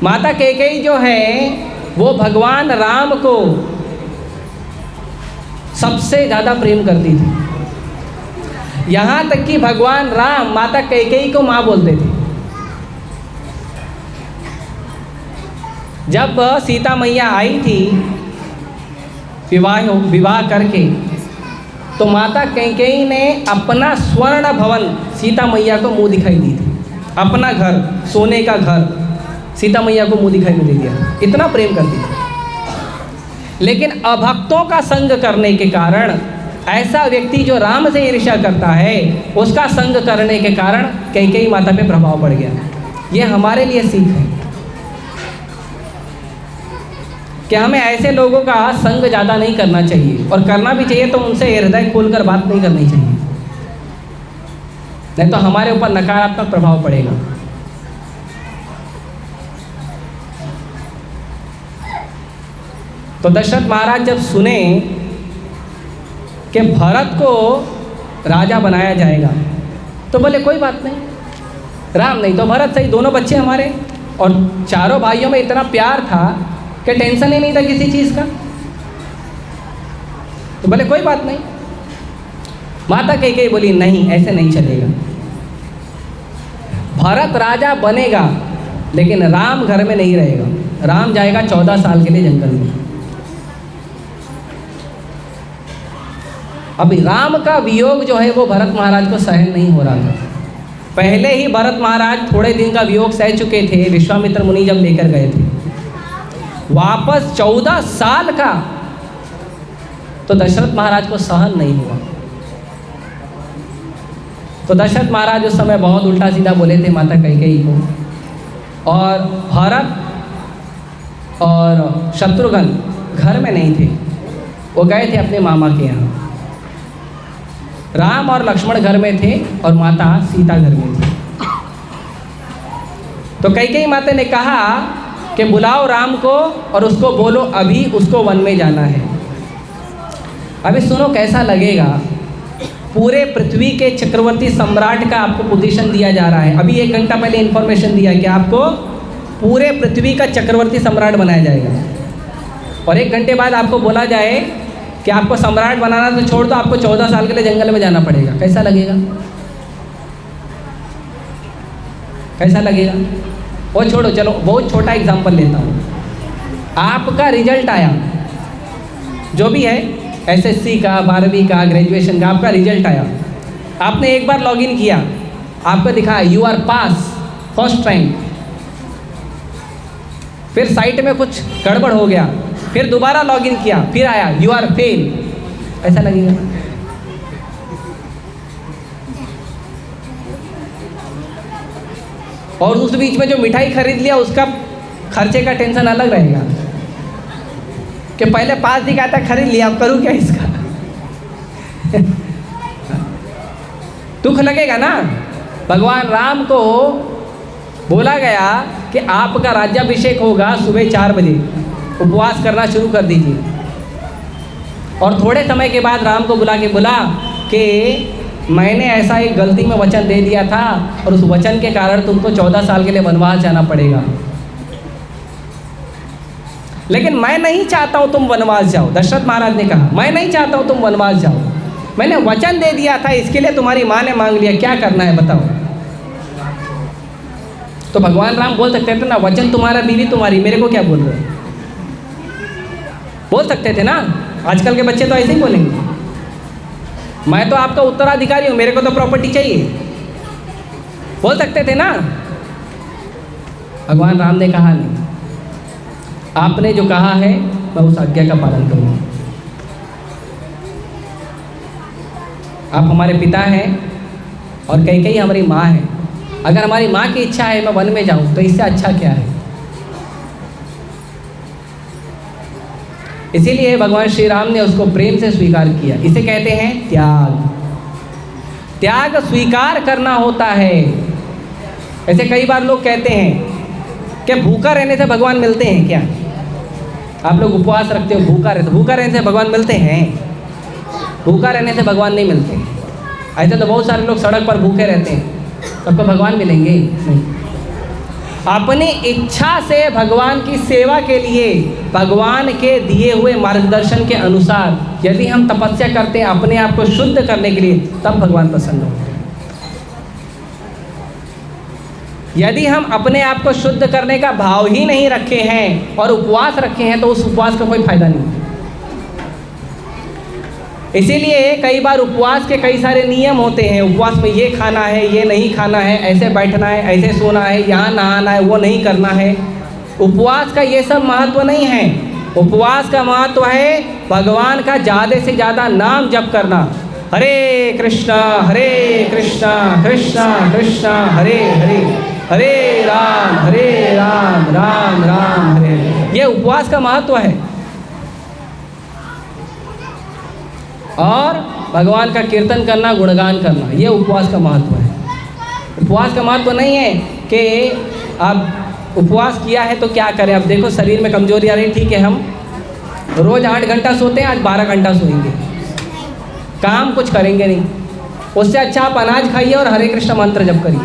माता कैकेयी जो है वो भगवान राम को सबसे ज़्यादा प्रेम करती थी। यहाँ तक कि भगवान राम माता कैकेयी को माँ बोलते थे। जब सीता मैया आई थी विवाह करके, तो माता कैकेयी ने अपना स्वर्ण भवन सीता मैया को मुँह दिखाई दी थी। अपना घर, सोने का घर सीता मैया को मुँह दिखाई में दे दिया। इतना प्रेम करती थी। लेकिन अभक्तों का संग करने के कारण, ऐसा व्यक्ति जो राम से ईर्ष्या करता है, उसका संग करने के कारण कैकेयी माता पे प्रभाव पड़ गया। ये हमारे लिए सीख है कि हमें ऐसे लोगों का संग ज़्यादा नहीं करना चाहिए, और करना भी चाहिए तो उनसे हृदय खोलकर बात नहीं करनी चाहिए, नहीं तो हमारे ऊपर नकारात्मक प्रभाव पड़ेगा। तो दशरथ महाराज जब सुने कि भरत को राजा बनाया जाएगा, तो बोले कोई बात नहीं, राम नहीं तो भरत सही, दोनों बच्चे हमारे। और चारों भाइयों में इतना प्यार था कि टेंशन ही नहीं था किसी चीज़ का। तो बोले कोई बात नहीं। माता कैकेयी बोली नहीं, ऐसे नहीं चलेगा। भरत राजा बनेगा लेकिन राम घर में नहीं रहेगा। राम जाएगा 14 साल के लिए जंगल में। अभी राम का वियोग जो है वो भरत महाराज को सहन नहीं हो रहा था। पहले ही भरत महाराज थोड़े दिन का वियोग सह चुके थे, विश्वामित्र मुनि जब लेकर गए थे। वापस 14 साल का, तो दशरथ महाराज को सहन नहीं हुआ। तो दशरथ महाराज उस समय बहुत उल्टा सीधा बोले थे माता कैकेयी को, और भरत और शत्रुघ्न घर में नहीं थे, वो गए थे अपने मामा के यहाँ। राम और लक्ष्मण घर में थे और माता सीता घर में थी। तो कैकेयी माता ने कहा कि बुलाओ राम को और उसको बोलो अभी उसको वन में जाना है। अभी सुनो कैसा लगेगा, पूरे पृथ्वी के चक्रवर्ती सम्राट का आपको पोजीशन दिया जा रहा है। अभी 1 घंटा पहले इन्फॉर्मेशन दिया कि आपको पूरे पृथ्वी का चक्रवर्ती सम्राट बनाया जाएगा। और 1 घंटे बाद आपको बोला जाए कि आपको सम्राट बनाना तो छोड़ दो, आपको 14 साल के लिए जंगल में जाना पड़ेगा, कैसा लगेगा? कैसा लगेगा? वो छोड़ो, चलो बहुत छोटा एग्जाम्पल लेता हूँ। आपका रिजल्ट आया, जो भी है, एसएससी का, 12वीं का, ग्रेजुएशन का, आपका रिजल्ट आया। आपने एक बार लॉगिन किया, आपको दिखा you are pass first rank. फिर साइट में कुछ गड़बड़ हो गया, फिर दोबारा लॉगिन किया, फिर आया यू आर फेल। ऐसा लगेगा? और उस बीच में जो मिठाई खरीद लिया उसका खर्चे का टेंशन अलग रहेगा कि पहले पास दिखाता, खरीद लिया, अब करूँ क्या इसका? दुख लगेगा ना। भगवान राम को बोला गया कि आपका राज्याभिषेक होगा सुबह 4 बजे, उपवास करना शुरू कर दीजिए। और थोड़े समय के बाद राम को बुला के बोला कि मैंने ऐसा एक गलती में वचन दे दिया था और उस वचन के कारण तुमको 14 साल के लिए वनवास जाना पड़ेगा, लेकिन मैं नहीं चाहता हूँ तुम वनवास जाओ। दशरथ महाराज ने कहा मैं नहीं चाहता हूँ तुम वनवास जाओ, मैंने वचन दे दिया था, इसके लिए तुम्हारी माँ ने मांग लिया, क्या करना है बताओ। तो भगवान राम बोल सकते थे ना, वचन तुम्हारा, बीवी तुम्हारी, मेरे को क्या बोल रहे हो? बोल सकते थे ना। आजकल के बच्चे तो ऐसे ही बोलेंगे, मैं तो आपका उत्तराधिकारी हूँ, मेरे को तो प्रॉपर्टी चाहिए। बोल सकते थे ना। भगवान राम ने कहा नहीं, आपने जो कहा है मैं उस आज्ञा का पालन करूँगा। आप हमारे पिता हैं और कैकेयी हमारी माँ है। अगर हमारी माँ की इच्छा है मैं वन में जाऊँ तो इससे अच्छा क्या है? इसीलिए भगवान श्री राम ने उसको प्रेम से स्वीकार किया। इसे कहते हैं त्याग। त्याग स्वीकार करना होता है। ऐसे कई बार लोग कहते हैं कि भूखा रहने से भगवान मिलते हैं क्या? आप लोग उपवास रखते हो, भूखा रहने से भगवान मिलते हैं? भूखा रहने से भगवान नहीं मिलते। ऐसे तो बहुत सारे लोग सड़क पर भूखे रहते हैं, सबको भगवान मिलेंगे? नहीं। अपनी इच्छा से भगवान की सेवा के लिए, भगवान के दिए हुए मार्गदर्शन के अनुसार यदि हम तपस्या करते हैं अपने आप को शुद्ध करने के लिए, तब भगवान प्रसन्न होते हैं। यदि हम अपने आप को शुद्ध करने का भाव ही नहीं रखे हैं और उपवास रखे हैं तो उस उपवास का कोई फायदा नहीं। इसीलिए कई बार उपवास के कई सारे नियम होते हैं। उपवास में ये खाना है, ये नहीं खाना है, ऐसे बैठना है, ऐसे सोना है, यहाँ नहाना है, वो नहीं करना है। उपवास का ये सब महत्व नहीं है। उपवास का महत्व है भगवान का ज़्यादा से ज़्यादा नाम जप करना। हरे कृष्णा कृष्णा कृष्णा हरे हरे, हरे राम राम राम हरे हरे। ये उपवास का महत्व है। और भगवान का कीर्तन करना, गुणगान करना, ये उपवास का महत्व है। उपवास का महत्व नहीं है कि आप उपवास किया है तो क्या करें। अब देखो शरीर में कमजोरी आ रही, ठीक है हम रोज़ 8 घंटा सोते हैं, आज 12 घंटा सोएंगे, काम कुछ करेंगे नहीं। उससे अच्छा आप अनाज खाइए और हरे कृष्ण मंत्र जप करिए,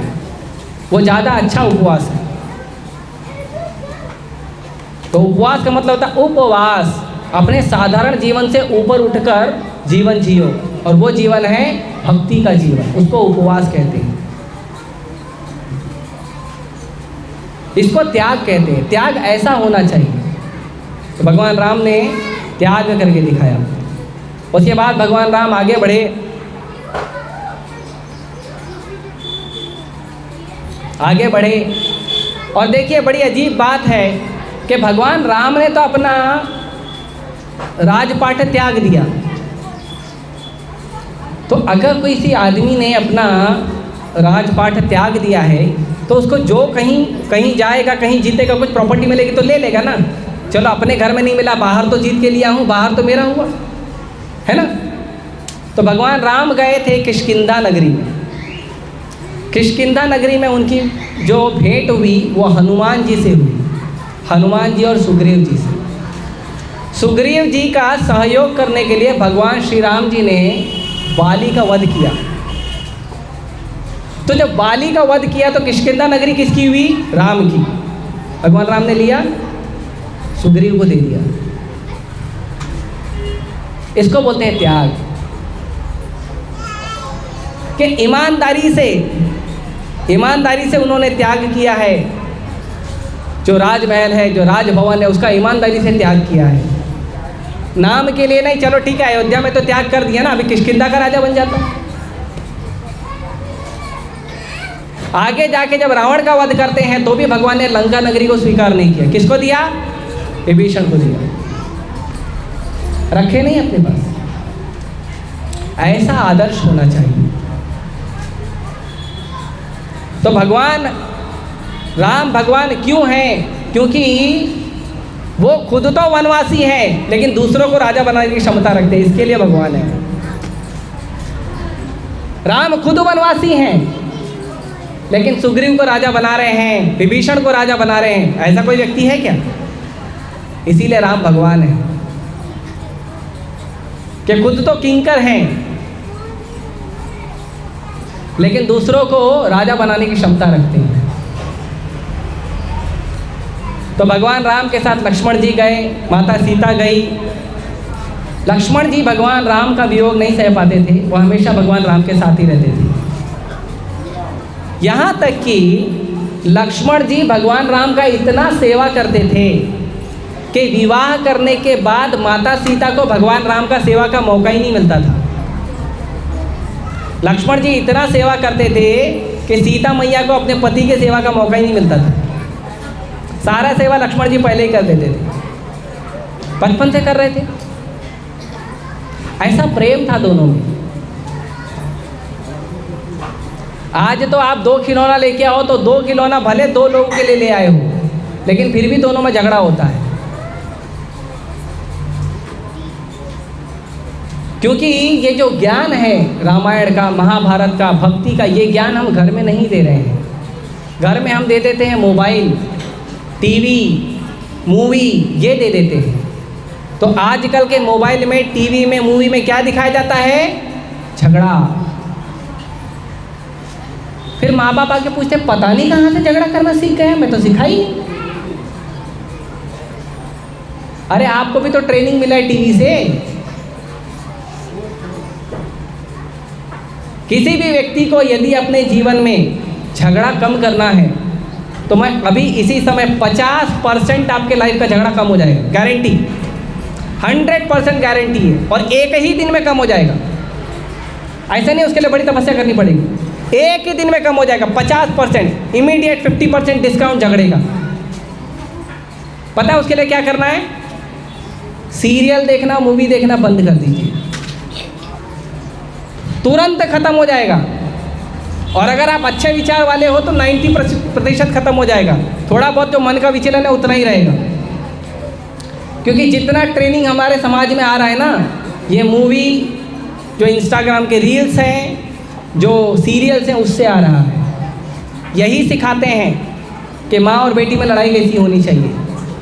वो ज़्यादा अच्छा उपवास है। तो उपवास का मतलब होता है उपवास, अपने साधारण जीवन से ऊपर उठकर जीवन जियो, और वो जीवन है भक्ति का जीवन, उसको उपवास कहते हैं। इसको त्याग कहते हैं। त्याग ऐसा होना चाहिए। तो भगवान राम ने त्याग करके दिखाया। उसके बाद भगवान राम आगे बढ़े। आगे बढ़े और देखिए बड़ी अजीब बात है कि भगवान राम ने तो अपना राजपाट त्याग दिया। तो अगर किसी आदमी ने अपना राजपाट त्याग दिया है तो उसको जो कहीं जाएगा, कहीं जीतेगा, कुछ प्रॉपर्टी मिलेगी तो ले लेगा ना। चलो अपने घर में नहीं मिला, बाहर तो जीत के लिया हूँ, बाहर तो मेरा हुआ है ना। तो भगवान राम गए थे किष्किंधा नगरी में। किष्किंधा नगरी में उनकी जो भेंट हुई वो हनुमान जी से हुई, हनुमान जी और सुग्रीव जी से। सुग्रीव जी का सहयोग करने के लिए भगवान श्री राम जी ने बाली का वध किया। तो जब बाली का वध किया तो किष्किंधा नगरी किसकी हुई? राम की। भगवान राम ने लिया, सुग्रीव को दे दिया। इसको बोलते हैं त्याग। कि ईमानदारी से उन्होंने त्याग किया है। जो राजमहल है, जो राजभवन है, उसका ईमानदारी से त्याग किया है। नाम के लिए नहीं, चलो ठीक है अयोध्या में तो त्याग कर दिया ना, अभी किष्किंधा का राजा बन जाता। आगे जाके जब रावण का वध करते हैं तो भी भगवान ने लंका नगरी को स्वीकार नहीं किया। किसको दिया? विभीषण को दिया। रखे नहीं अपने पास। ऐसा आदर्श होना चाहिए। तो राम भगवान क्यों हैं? क्योंकि वो खुद तो वनवासी हैं लेकिन दूसरों को राजा बनाने की क्षमता रखते हैं, इसके लिए भगवान है। राम खुद वनवासी हैं लेकिन सुग्रीव को राजा बना रहे हैं, विभीषण को राजा बना रहे हैं। ऐसा कोई व्यक्ति है क्या? इसीलिए राम भगवान है कि खुद तो किंकर हैं लेकिन दूसरों को राजा बनाने की क्षमता रखते हैं। तो भगवान राम के साथ लक्ष्मण जी गए, माता सीता गई। लक्ष्मण जी भगवान राम का वियोग नहीं सह पाते थे, वो हमेशा भगवान राम के साथ ही रहते थे। यहाँ तक कि लक्ष्मण जी भगवान राम का इतना सेवा करते थे कि विवाह करने के बाद माता सीता को भगवान राम का सेवा का मौका ही नहीं मिलता था। लक्ष्मण जी इतना सेवा करते थे कि सीता मैया को अपने पति के सेवा का मौका ही नहीं मिलता था। सारा सेवा लक्ष्मण जी पहले ही कर देते थे, बचपन से कर रहे थे। ऐसा प्रेम था दोनों में। आज तो आप 2 खिलौना लेके आओ तो 2 खिलौना भले 2 लोगों के लिए ले आए हो, लेकिन फिर भी दोनों में झगड़ा होता है। क्योंकि ये जो ज्ञान है रामायण का, महाभारत का, भक्ति का, ये ज्ञान हम घर में नहीं दे रहे हैं। घर में हम दे देते हैं मोबाइल, टीवी, मूवी, ये दे देते हैं। तो आजकल के मोबाइल में, टीवी में, मूवी में क्या दिखाया जाता है? झगड़ा। फिर माँ बाप आके पूछते पता नहीं कहाँ से झगड़ा करना सीख गए, मैं तो सिखाई नहीं। अरे आपको भी तो ट्रेनिंग मिला है टीवी से। किसी भी व्यक्ति को यदि अपने जीवन में झगड़ा कम करना है तो मैं अभी इसी समय 50% आपके लाइफ का झगड़ा कम हो जाएगा, गारंटी, 100% गारंटी है। और एक ही दिन में कम हो जाएगा। ऐसा नहीं उसके लिए बड़ी तपस्या करनी पड़ेगी, एक ही दिन में कम हो जाएगा 50%, इमीडिएट 50% डिस्काउंट झगड़े का। पता है उसके लिए क्या करना है? सीरियल देखना, मूवी देखना बंद कर दीजिए, तुरंत खत्म हो जाएगा। और अगर आप अच्छे विचार वाले हो तो 90% खत्म हो जाएगा। थोड़ा बहुत जो मन का विचलन है उतना ही रहेगा। क्योंकि जितना ट्रेनिंग हमारे समाज में आ रहा है ना, ये मूवी, जो इंस्टाग्राम के रील्स हैं, जो सीरियल्स हैं, उससे आ रहा है। यही सिखाते हैं कि माँ और बेटी में लड़ाई कैसी होनी चाहिए,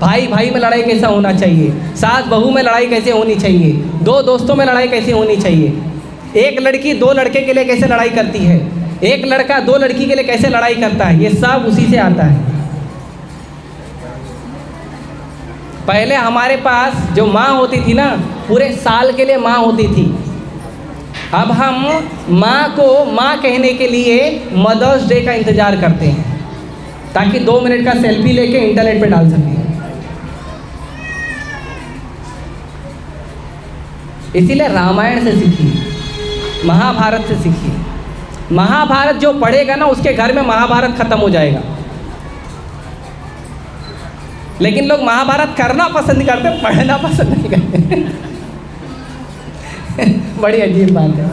भाई भाई में लड़ाई कैसा होना चाहिए, सास बहू में लड़ाई कैसे होनी चाहिए, 2 दोस्तों में लड़ाई कैसी होनी चाहिए, एक लड़की 2 लड़के के लिए कैसे लड़ाई करती है, एक लड़का 2 लड़की के लिए कैसे लड़ाई करता है। ये सब उसी से आता है। पहले हमारे पास जो माँ होती थी ना, पूरे साल के लिए माँ होती थी। अब हम माँ को माँ कहने के लिए मदर्स डे का इंतज़ार करते हैं ताकि 2 मिनट का सेल्फी लेके इंटरनेट पे डाल सकें। इसीलिए रामायण से सीखिए, महाभारत से सीखिए। महाभारत जो पढ़ेगा ना, उसके घर में महाभारत खत्म हो जाएगा। लेकिन लोग महाभारत करना पसंद करते, पढ़ना पसंद नहीं करते। बड़ी अजीब बात है।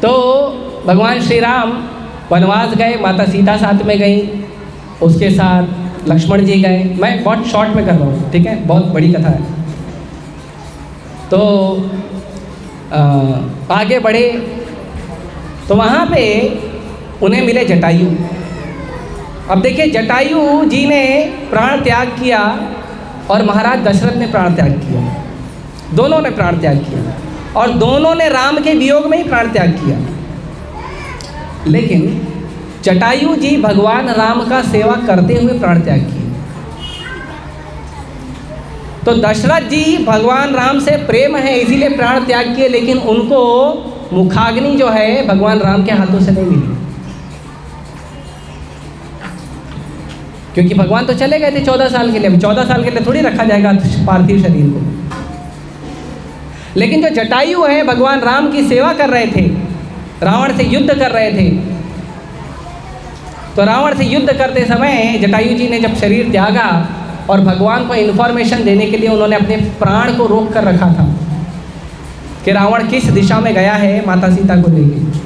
तो भगवान श्री राम वनवास गए, माता सीता साथ में गई, उसके साथ लक्ष्मण जी गए। मैं बहुत शॉर्ट में कर रहा हूँ, ठीक है, बहुत बड़ी कथा है। तो आगे बढ़े तो वहाँ पे उन्हें मिले जटायु। अब देखिए, जटायु जी ने प्राण त्याग किया और महाराज दशरथ ने प्राण त्याग किया। दोनों ने प्राण त्याग किया और दोनों ने राम के वियोग में ही प्राण त्याग किया। लेकिन जटायु जी भगवान राम का सेवा करते हुए प्राण त्याग किए। तो दशरथ जी भगवान राम से प्रेम है इसीलिए प्राण त्याग किए, लेकिन उनको मुखाग्नि जो है भगवान राम के हाथों से नहीं मिली, क्योंकि भगवान तो चले गए थे 14 साल के लिए। अभी 14 साल के लिए थोड़ी रखा जाएगा पार्थिव शरीर को। लेकिन जो जटायु है भगवान राम की सेवा कर रहे थे, रावण से युद्ध कर रहे थे। तो रावण से युद्ध करते समय जटायु जी ने जब शरीर त्यागा और भगवान को इन्फॉर्मेशन देने के लिए उन्होंने अपने प्राण को रोक कर रखा था कि रावण किस दिशा में गया है माता सीता को लेकर।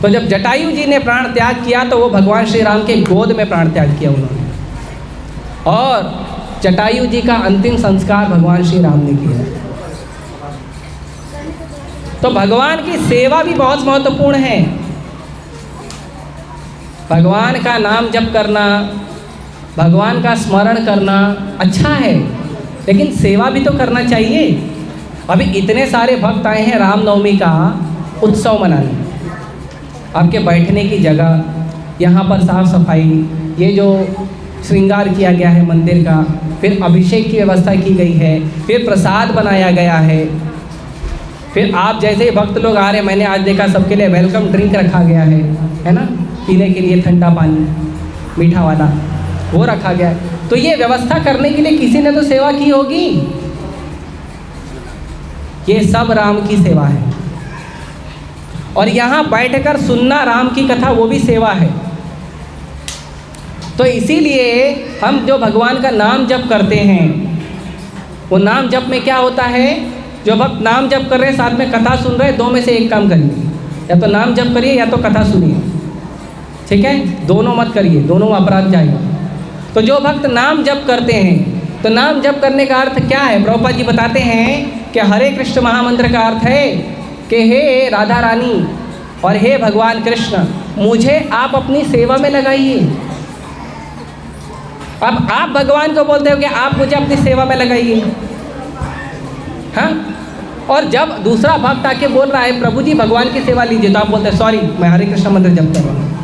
तो जब जटायु जी ने प्राण त्याग किया तो वो भगवान श्री राम के गोद में प्राण त्याग किया उन्होंने, और जटायु जी का अंतिम संस्कार भगवान श्री राम ने किया। तो भगवान की सेवा भी बहुत महत्वपूर्ण है। भगवान का नाम जप करना, भगवान का स्मरण करना अच्छा है, लेकिन सेवा भी तो करना चाहिए। अभी इतने सारे भक्त आए हैं रामनवमी का उत्सव मनाने, आपके बैठने की जगह, यहाँ पर साफ सफाई, ये जो श्रृंगार किया गया है मंदिर का, फिर अभिषेक की व्यवस्था की गई है, फिर प्रसाद बनाया गया है, फिर आप जैसे भक्त लोग आ रहे हैं, मैंने आज देखा सबके लिए वेलकम ड्रिंक रखा गया है ना, पीने के लिए ठंडा पानी मीठा वाला वो रखा गया है। तो ये व्यवस्था करने के लिए किसी ने तो सेवा की होगी। ये सब राम की सेवा है, और यहाँ बैठकर सुनना राम की कथा वो भी सेवा है। तो इसीलिए हम जो भगवान का नाम जप करते हैं, वो नाम जप में क्या होता है, जो भक्त नाम जप कर रहे हैं साथ में कथा सुन रहे हैं, दो में से एक काम करिए, या तो नाम जप करिए या तो कथा सुनिए, ठीक है, दोनों मत करिए, दोनों अपराध जाएगा। तो जो भक्त नाम जप करते हैं, तो नाम जप करने का अर्थ क्या है, प्रभुपाद जी बताते हैं कि हरे कृष्ण महामंत्र का अर्थ है कि हे राधा रानी और हे भगवान कृष्ण, मुझे आप अपनी सेवा में लगाइए। अब आप भगवान को बोलते हो कि आप मुझे अपनी सेवा में लगाइए, हाँ, और जब दूसरा भक्त आके बोल रहा है प्रभु जी भगवान की सेवा लीजिए, तो आप बोलते हैं सॉरी मैं हरे कृष्ण मंत्र जप कर रहा हूँ।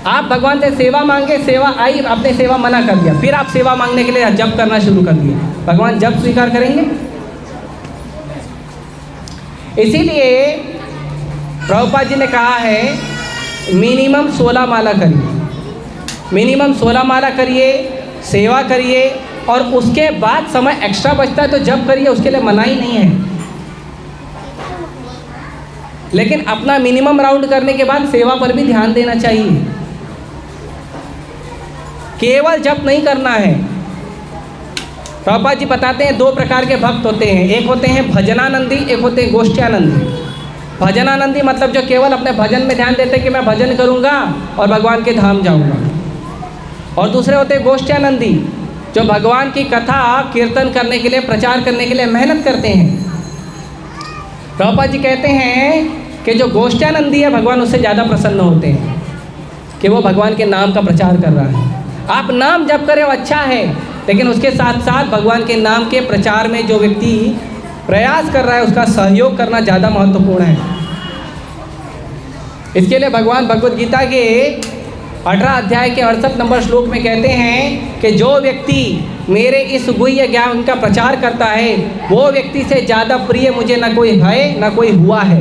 आप भगवान से सेवा मांगे, सेवा आई, आपने सेवा मना कर दिया, फिर आप सेवा मांगने के लिए जप करना शुरू कर दिए, भगवान जप स्वीकार करेंगे? इसीलिए प्रभुपाद जी ने कहा है मिनिमम 16 माला करिए, मिनिमम 16 माला करिए, सेवा करिए, और उसके बाद समय एक्स्ट्रा बचता है तो जप करिए, उसके लिए मनाही नहीं है। लेकिन अपना मिनिमम राउंड करने के बाद सेवा पर भी ध्यान देना चाहिए। केवल जप नहीं करना है। प्रभुपाद जी बताते हैं 2 प्रकार के भक्त होते हैं, एक होते हैं भजनानंदी, एक होते हैं गोष्ठ्यानंदी। भजनानंदी मतलब जो केवल अपने भजन में ध्यान देते हैं कि मैं भजन करूंगा और भगवान के धाम जाऊंगा, और दूसरे होते हैं गोष्ठ्यानंदी जो भगवान की कथा कीर्तन करने के लिए, प्रचार करने के लिए मेहनत करते हैं। प्रभुपाद जी कहते हैं कि जो गोष्ठ्यानंदी है भगवान उससे ज़्यादा प्रसन्न होते हैं कि वो भगवान के नाम का प्रचार कर रहा है। आप नाम जप करें वो अच्छा है, लेकिन उसके साथ साथ भगवान के नाम के प्रचार में जो व्यक्ति प्रयास कर रहा है उसका सहयोग करना ज़्यादा महत्वपूर्ण है। इसके लिए भगवान भगवद गीता के 18 अध्याय के 68 नंबर श्लोक में कहते हैं कि जो व्यक्ति मेरे इस गुह्य ज्ञान का प्रचार करता है वो व्यक्ति से ज़्यादा प्रिय मुझे न कोई है न कोई हुआ है।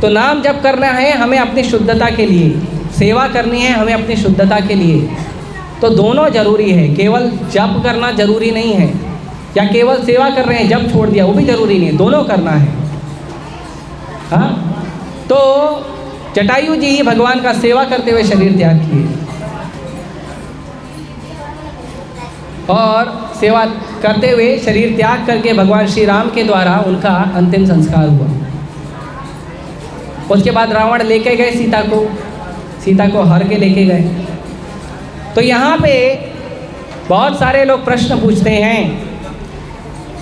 तो नाम जप करना है हमें अपनी शुद्धता के लिए, सेवा करनी है हमें अपनी शुद्धता के लिए, तो दोनों जरूरी है। केवल जप करना जरूरी नहीं है, या केवल सेवा कर रहे हैं जप छोड़ दिया वो भी जरूरी नहीं है, दोनों करना है। हाँ, तो जटायु जी ही भगवान का सेवा करते हुए शरीर त्याग किए, और सेवा करते हुए शरीर त्याग करके भगवान श्री राम के द्वारा उनका अंतिम संस्कार हुआ। उसके बाद रावण लेके गए सीता को हर के लेके गए। तो यहाँ पे बहुत सारे लोग प्रश्न पूछते हैं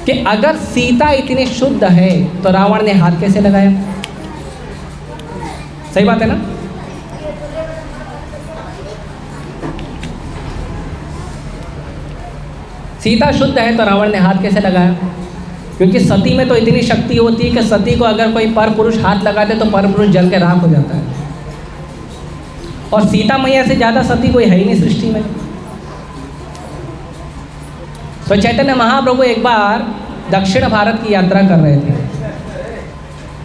कि अगर सीता इतनी शुद्ध है तो रावण ने हाथ कैसे लगाया? सही बात है ना? सीता शुद्ध है तो रावण ने हाथ कैसे लगाया? क्योंकि सती में तो इतनी शक्ति होती है कि सती को अगर कोई पर पुरुष हाथ लगा दे तो पर पुरुष जल के राख हो जाता है। और सीता मैया से ज़्यादा सती कोई है ही नहीं सृष्टि में। तो चैतन्य महाप्रभु एक बार दक्षिण भारत की यात्रा कर रहे थे।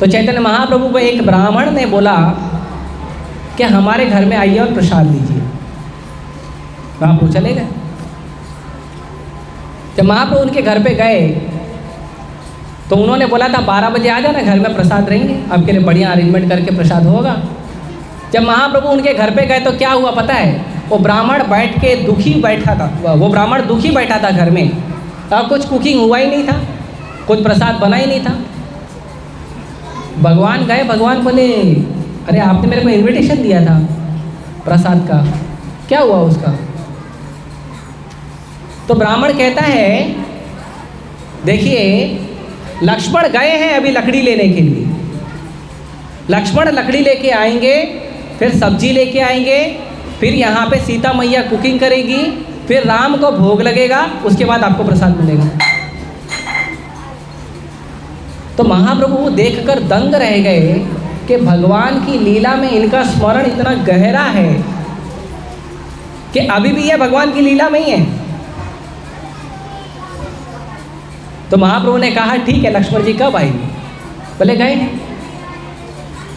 तो चैतन्य महाप्रभु को एक ब्राह्मण ने बोला कि हमारे घर में आइए और प्रसाद लीजिए। महाप्रभु चले गए। जब महाप्रभु उनके घर पे गए तो उन्होंने बोला था 12 बजे आ जाना, घर में प्रसाद रहेंगे, आपके लिए बढ़िया अरेंजमेंट करके प्रसाद होगा। जब महाप्रभु उनके घर पे गए तो क्या हुआ पता है? वो ब्राह्मण बैठ के दुखी बैठा था। वो ब्राह्मण दुखी बैठा था घर में, और कुछ कुकिंग हुआ ही नहीं था, कुछ प्रसाद बना ही नहीं था। भगवान गए, भगवान बोले अरे आपने मेरे को इनविटेशन दिया था प्रसाद का, क्या हुआ उसका? तो ब्राह्मण कहता है देखिए लक्ष्मण गए हैं अभी लकड़ी लेने के लिए। लक्ष्मण लकड़ी लेके आएंगे, फिर सब्जी लेके आएंगे, फिर यहाँ पे सीता मैया कुकिंग करेगी, फिर राम को भोग लगेगा, उसके बाद आपको प्रसाद मिलेगा। तो महाप्रभु देखकर दंग रह गए कि भगवान की लीला में इनका स्मरण इतना गहरा है कि अभी भी ये भगवान की लीला में ही है। तो महाप्रभु ने कहा ठीक है लक्ष्मण जी कब आएंगे? बोले गए।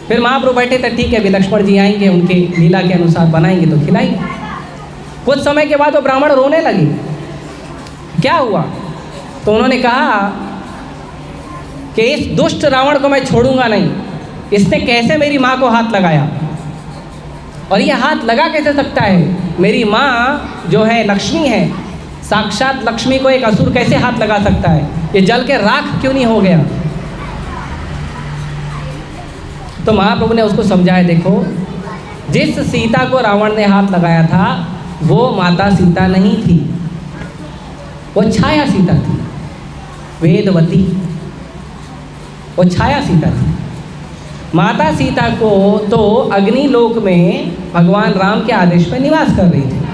फिर महाप्रभु बैठे थे, ठीक है अभी लक्ष्मण जी आएंगे, उनके लीला के अनुसार बनाएंगे तो खिलाएंगे। कुछ समय के बाद वो ब्राह्मण रोने लगे। क्या हुआ? तो उन्होंने कहा कि इस दुष्ट रावण को मैं छोड़ूंगा नहीं, इसने कैसे मेरी माँ को हाथ लगाया, और ये हाथ लगा कैसे सकता है? मेरी माँ जो है लक्ष्मी है, साक्षात लक्ष्मी को एक असुर कैसे हाथ लगा सकता है? ये जल के राख क्यों नहीं हो गया? तो महाप्रभु ने उसको समझाया, देखो जिस सीता को रावण ने हाथ लगाया था वो माता सीता नहीं थी, वो छाया सीता थी, वेदवती, वो छाया सीता थी। माता सीता को तो अग्निलोक में भगवान राम के आदेश पर निवास कर रही थी।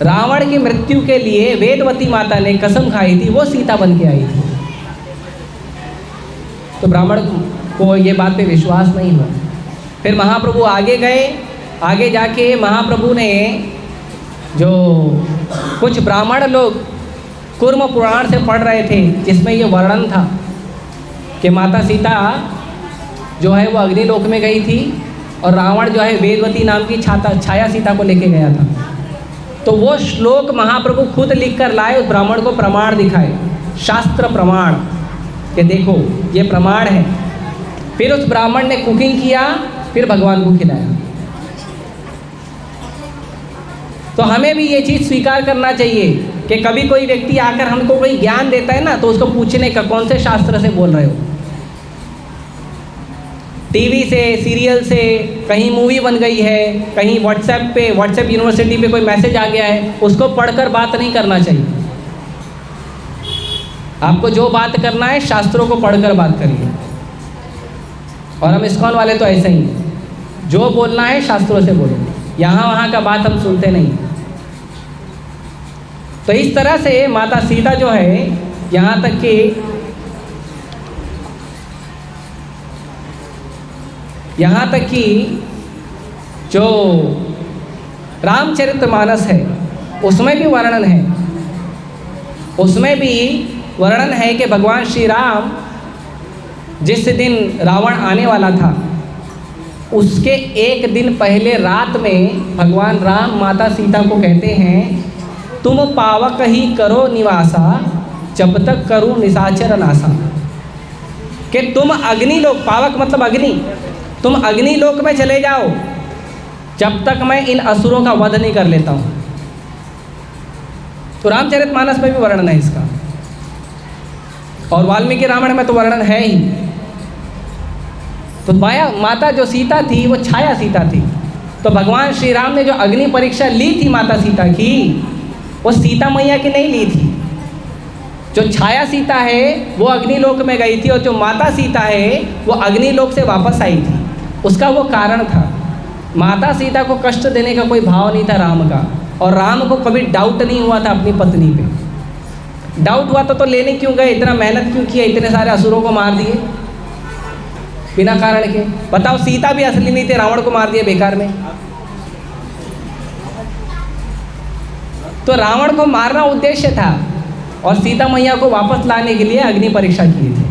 रावण की मृत्यु के लिए वेदवती माता ने कसम खाई थी, वो सीता बन के आई थी। तो ब्राह्मण को ये बात पे विश्वास नहीं हुआ। फिर महाप्रभु आगे गए, आगे जाके महाप्रभु ने जो कुछ ब्राह्मण लोग कूर्म पुराण से पढ़ रहे थे जिसमें ये वर्णन था कि माता सीता जो है वो अग्निलोक में गई थी और रावण जो है वेदवती नाम की छाया सीता को लेके गया था। तो वो श्लोक महाप्रभु खुद लिख कर लाए, उस ब्राह्मण को प्रमाण दिखाए, शास्त्र प्रमाण कि देखो ये प्रमाण है। फिर उस ब्राह्मण ने कुकिंग किया, फिर भगवान को खिलाया। तो हमें भी ये चीज़ स्वीकार करना चाहिए कि कभी कोई व्यक्ति आकर हमको कोई ज्ञान देता है ना, तो उसको पूछने का कौन से शास्त्र से बोल रहे हो। टीवी से, सीरियल से, कहीं मूवी बन गई है, कहीं व्हाट्सएप यूनिवर्सिटी पे कोई मैसेज आ गया है, उसको पढ़कर बात नहीं करना चाहिए। आपको जो बात करना है शास्त्रों को पढ़कर बात करिए। और हम इस्कॉन वाले तो ऐसे ही, जो बोलना है शास्त्रों से बोलो, यहाँ वहाँ का बात हम सुनते नहीं। तो इस तरह से माता सीता जो है, यहाँ तक कि जो रामचरितमानस है उसमें भी वर्णन है, उसमें भी वर्णन है कि भगवान श्री राम जिस दिन रावण आने वाला था उसके एक दिन पहले रात में भगवान राम माता सीता को कहते हैं, तुम पावक ही करो निवासा जब तक करूँ निशाचर नासा। कि तुम अग्निलोक, पावक मतलब अग्नि, तुम अग्निलोक में चले जाओ जब तक मैं इन असुरों का वध नहीं कर लेता हूँ। तो रामचरितमानस में भी वर्णन है इसका, और वाल्मीकि रामायण में तो वर्णन है ही। तो माता जो सीता थी वो छाया सीता थी। तो भगवान श्री राम ने जो अग्नि परीक्षा ली थी माता सीता की, वो सीता मैया की नहीं ली थी। जो छाया सीता है वो अग्निलोक में गई थी, और जो माता सीता है वो अग्निलोक से वापस आई थी। उसका वो कारण था, माता सीता को कष्ट देने का कोई भाव नहीं था राम का, और राम को कभी डाउट नहीं हुआ था अपनी पत्नी पे। डाउट हुआ तो लेने क्यों गए, इतना मेहनत क्यों किया, इतने सारे असुरों को मार दिए बिना कारण के। बताओ, सीता भी असली नहीं थे, रावण को मार दिए बेकार में। तो रावण को मारना उद्देश्य था और सीता मैया को वापस लाने के लिए अग्नि परीक्षा किए थे।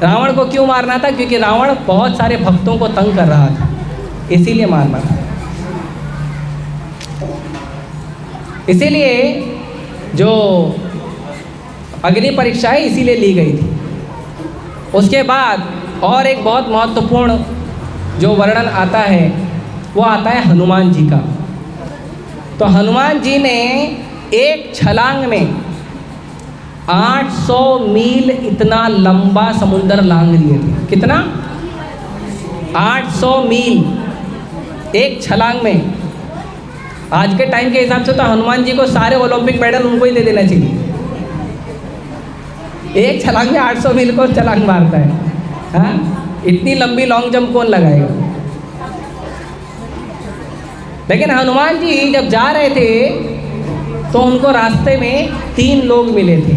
रावण को क्यों मारना था? क्योंकि रावण बहुत सारे भक्तों को तंग कर रहा था, इसीलिए मारना था। इसीलिए जो अग्नि परीक्षा है इसीलिए ली गई थी। उसके बाद और एक बहुत महत्वपूर्ण जो वर्णन आता है वो आता है हनुमान जी का। तो हनुमान जी ने एक छलांग में 800 मील इतना लंबा समुद्र लांग लिए थे। कितना? 800 मील एक छलांग में। आज के टाइम के हिसाब से तो हनुमान जी को सारे ओलंपिक मेडल उनको ही दे देना चाहिए। एक छलांग में 800 मील को छलांग मारता है। हाँ, इतनी लंबी लॉन्ग जंप कौन लगाएगा? लेकिन हनुमान जी जब जा रहे थे तो उनको रास्ते में 3 लोग मिले थे।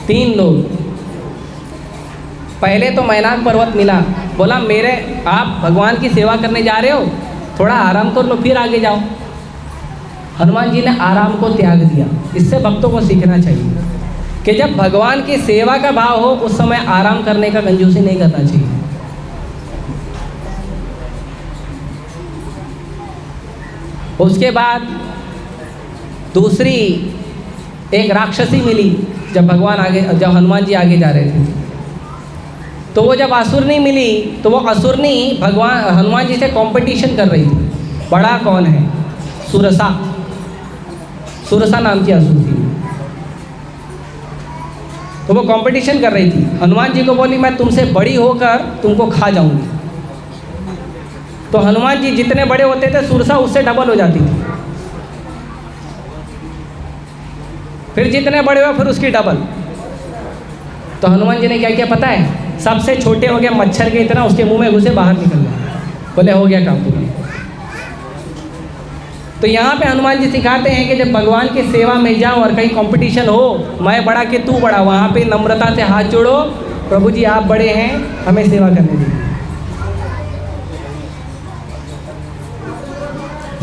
3 लोग। पहले तो मैनाक पर्वत मिला, बोला आप भगवान की सेवा करने जा रहे हो, थोड़ा आराम कर लो फिर आगे जाओ। हनुमान जी ने आराम को त्याग दिया। इससे भक्तों को सीखना चाहिए कि जब भगवान की सेवा का भाव हो उस समय आराम करने का कंजूसी नहीं करना चाहिए। उसके बाद दूसरी एक राक्षसी मिली जब हनुमान जी आगे जा रहे थे। तो वो जब असुरनी मिली तो वो असुरनी हनुमान जी से कंपटीशन कर रही थी, बड़ा कौन है। सुरसा नाम की असुर थी। तो वो कंपटीशन कर रही थी। हनुमान जी को बोली मैं तुमसे बड़ी होकर तुमको खा जाऊंगी। तो हनुमान जी जितने बड़े होते थे सुरसा उससे डबल हो जाती थी। फिर जितने बड़े हुए फिर उसकी डबल। तो हनुमान जी ने क्या किया पता है? सबसे छोटे हो गए मच्छर के इतना, उसके मुंह में घुसे बाहर निकल गए। बोले हो गया काम पूरा। तो यहाँ पे हनुमान जी सिखाते हैं कि जब भगवान की सेवा में जाओ और कहीं कंपटीशन हो, मैं बड़ा कि तू बड़ा, वहाँ पे नम्रता से हाथ जोड़ो, प्रभु जी आप बड़े हैं, हमें सेवा करने दीजिए।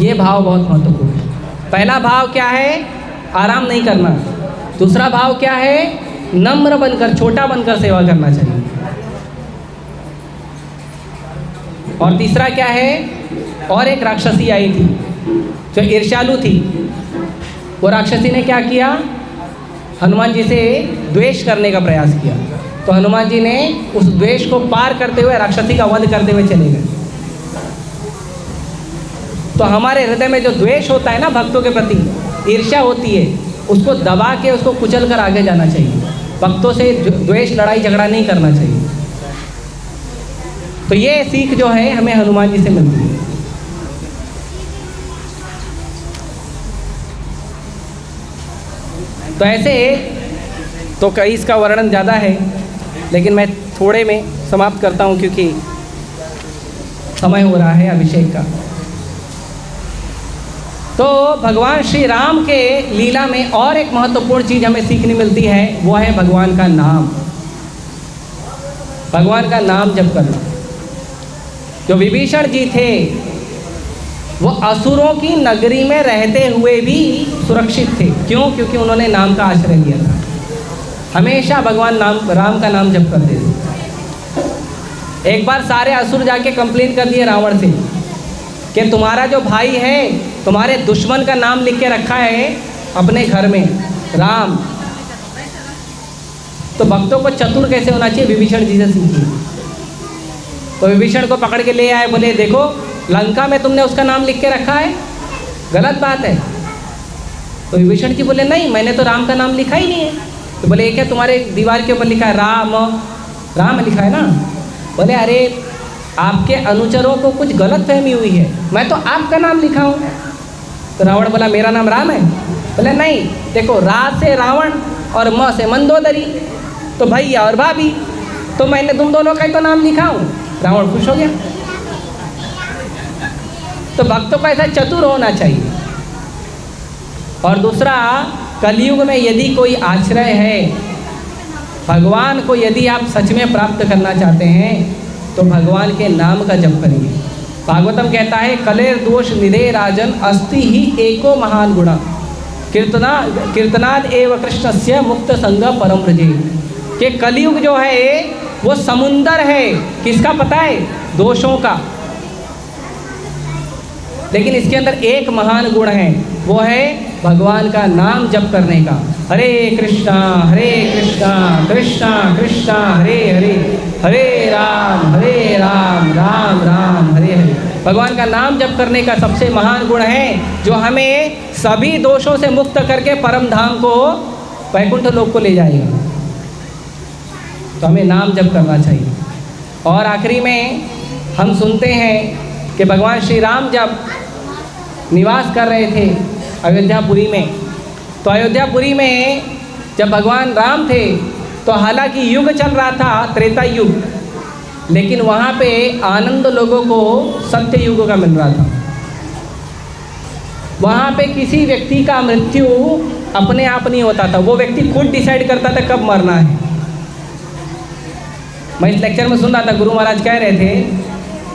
ये भाव बहुत महत्वपूर्ण है। पहला भाव क्या है? आराम नहीं करना। दूसरा भाव क्या है? नम्र बनकर, छोटा बनकर सेवा करना चाहिए। और तीसरा क्या है? और एक राक्षसी आई थी जो ईर्ष्यालु थी। वो राक्षसी ने क्या किया? हनुमान जी से द्वेष करने का प्रयास किया। तो हनुमान जी ने उस द्वेष को पार करते हुए राक्षसी का वध करते हुए चले गए। तो हमारे हृदय में जो द्वेष होता है ना भक्तों के प्रति, ईर्ष्या होती है, उसको दबा के उसको कुचल कर आगे जाना चाहिए। भक्तों से द्वेष, लड़ाई झगड़ा नहीं करना चाहिए। तो ये सीख जो है हमें हनुमान जी से मिलती है। तो ऐसे तो कई इसका वर्णन ज़्यादा है, लेकिन मैं थोड़े में समाप्त करता हूँ क्योंकि समय हो रहा है अभिषेक का। तो भगवान श्री राम के लीला में और एक महत्वपूर्ण चीज़ हमें सीखने मिलती है, वो है भगवान का नाम। भगवान का नाम जप करना। जो विभीषण जी थे वो असुरों की नगरी में रहते हुए भी सुरक्षित थे। क्यों? क्योंकि उन्होंने नाम का आश्रय लिया था। हमेशा भगवान राम का नाम जप करते थे। एक बार सारे असुर जाके कंप्लेन कर दिए रावण से कि तुम्हारा जो भाई है, तुम्हारे दुश्मन का नाम लिख के रखा है अपने घर में, राम। तो भक्तों को चतुर कैसे होना चाहिए विभीषण जी से सीखिए। तो विभीषण को पकड़ के ले आए, बोले देखो लंका में तुमने उसका नाम लिख के रखा है, गलत बात है। तो विभीषण जी बोले नहीं, मैंने तो राम का नाम लिखा ही नहीं है। तो बोले क्या तुम्हारे दीवार के ऊपर लिखा है राम, राम लिखा है ना। बोले अरे आपके अनुचरों को कुछ गलत फहमी हुई है, मैं तो आपका नाम लिखा हूँ। तो रावण बोला मेरा नाम राम है। बोले नहीं, देखो रा से रावण और म से मंदोदरी, तो भैया और भाभी, तो मैंने तुम दोनों का ही तो नाम लिखा हूँ। रावण खुश हो गया। तो भक्तों को ऐसा चतुर होना चाहिए। और दूसरा, कलयुग में यदि कोई आश्रय है, भगवान को यदि आप सच में प्राप्त करना चाहते हैं तो भगवान के नाम का जप करिए। भागवतम कहता है कलेर दोष निधे राजन अस्ति ही एको महान गुण कीर्तनाद एव कृष्णस्य मुक्त संग परम व्रजे। कि कलयुग जो है वो समुंदर है, किसका पता है? दोषों का। लेकिन इसके अंदर एक महान गुण है, वो है भगवान का नाम जप करने का। हरे कृष्णा कृष्णा कृष्णा हरे हरे, हरे राम राम राम हरे हरे। भगवान का नाम जप करने का सबसे महान गुण है, जो हमें सभी दोषों से मुक्त करके परम धाम को, वैकुंठ लोक को ले जाएगा। तो हमें नाम जप करना चाहिए। और आखिरी में हम सुनते हैं कि भगवान श्री राम जब निवास कर रहे थे अयोध्यापुरी में, तो अयोध्यापुरी में जब भगवान राम थे तो हालांकि युग चल रहा था, त्रेता युग, लेकिन वहाँ पे आनंद लोगों को सत्य युग का मिल रहा था। वहाँ पे किसी व्यक्ति का मृत्यु अपने आप नहीं होता था, वो व्यक्ति खुद डिसाइड करता था कब मरना है। मैं इस लेक्चर में सुन रहा था, गुरु महाराज कह रहे थे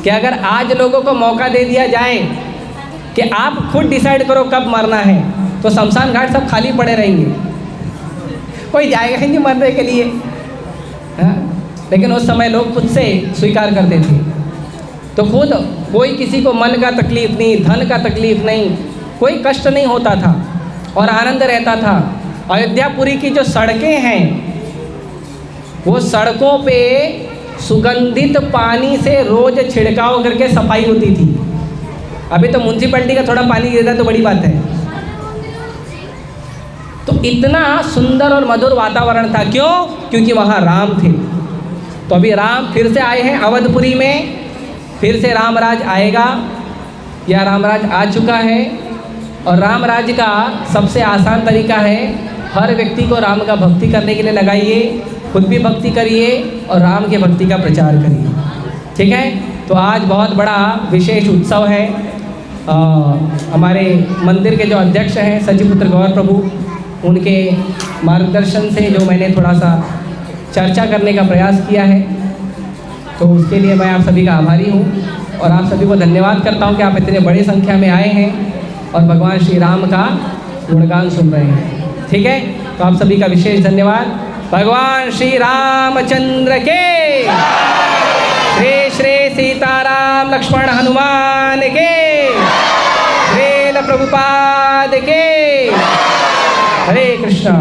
कि अगर आज लोगों को मौका दे दिया जाए कि आप खुद डिसाइड करो कब मरना है, तो शमशान घाट सब खाली पड़े रहेंगे, कोई जाएगा ही नहीं मरने के लिए। हाँ? लेकिन उस समय लोग खुद से स्वीकार करते थे। तो खुद कोई किसी को मन का तकलीफ नहीं, धन का तकलीफ नहीं, कोई कष्ट नहीं होता था और आनंद रहता था। अयोध्यापुरी की जो सड़कें हैं, वो सड़कों पे सुगंधित पानी से रोज छिड़काव करके सफाई होती थी। अभी तो म्यूनसिपैलिटी का थोड़ा पानी देता तो बड़ी बात है। तो इतना सुंदर और मधुर वातावरण था। क्यों? क्योंकि वहाँ राम थे। तो अभी राम फिर से आए हैं अवधपुरी में, फिर से रामराज आएगा या रामराज आ चुका है। और रामराज का सबसे आसान तरीका है, हर व्यक्ति को राम का भक्ति करने के लिए लगाइए, खुद भी भक्ति करिए और राम के भक्ति का प्रचार करिए। ठीक है? तो आज बहुत बड़ा विशेष उत्सव है। हमारे मंदिर के जो अध्यक्ष हैं सचिपुत्र गौर प्रभु, उनके मार्गदर्शन से जो मैंने थोड़ा सा चर्चा करने का प्रयास किया है, तो उसके लिए मैं आप सभी का आभारी हूँ और आप सभी को धन्यवाद करता हूँ कि आप इतने बड़ी संख्या में आए हैं और भगवान श्री राम का गुणगान सुन रहे हैं। ठीक है? तो आप सभी का विशेष धन्यवाद। भगवान श्री रामचंद्र के, श्री श्री सीताराम लक्ष्मण हनुमान के, रेल प्रभुपाद के। हरे कृष्णा।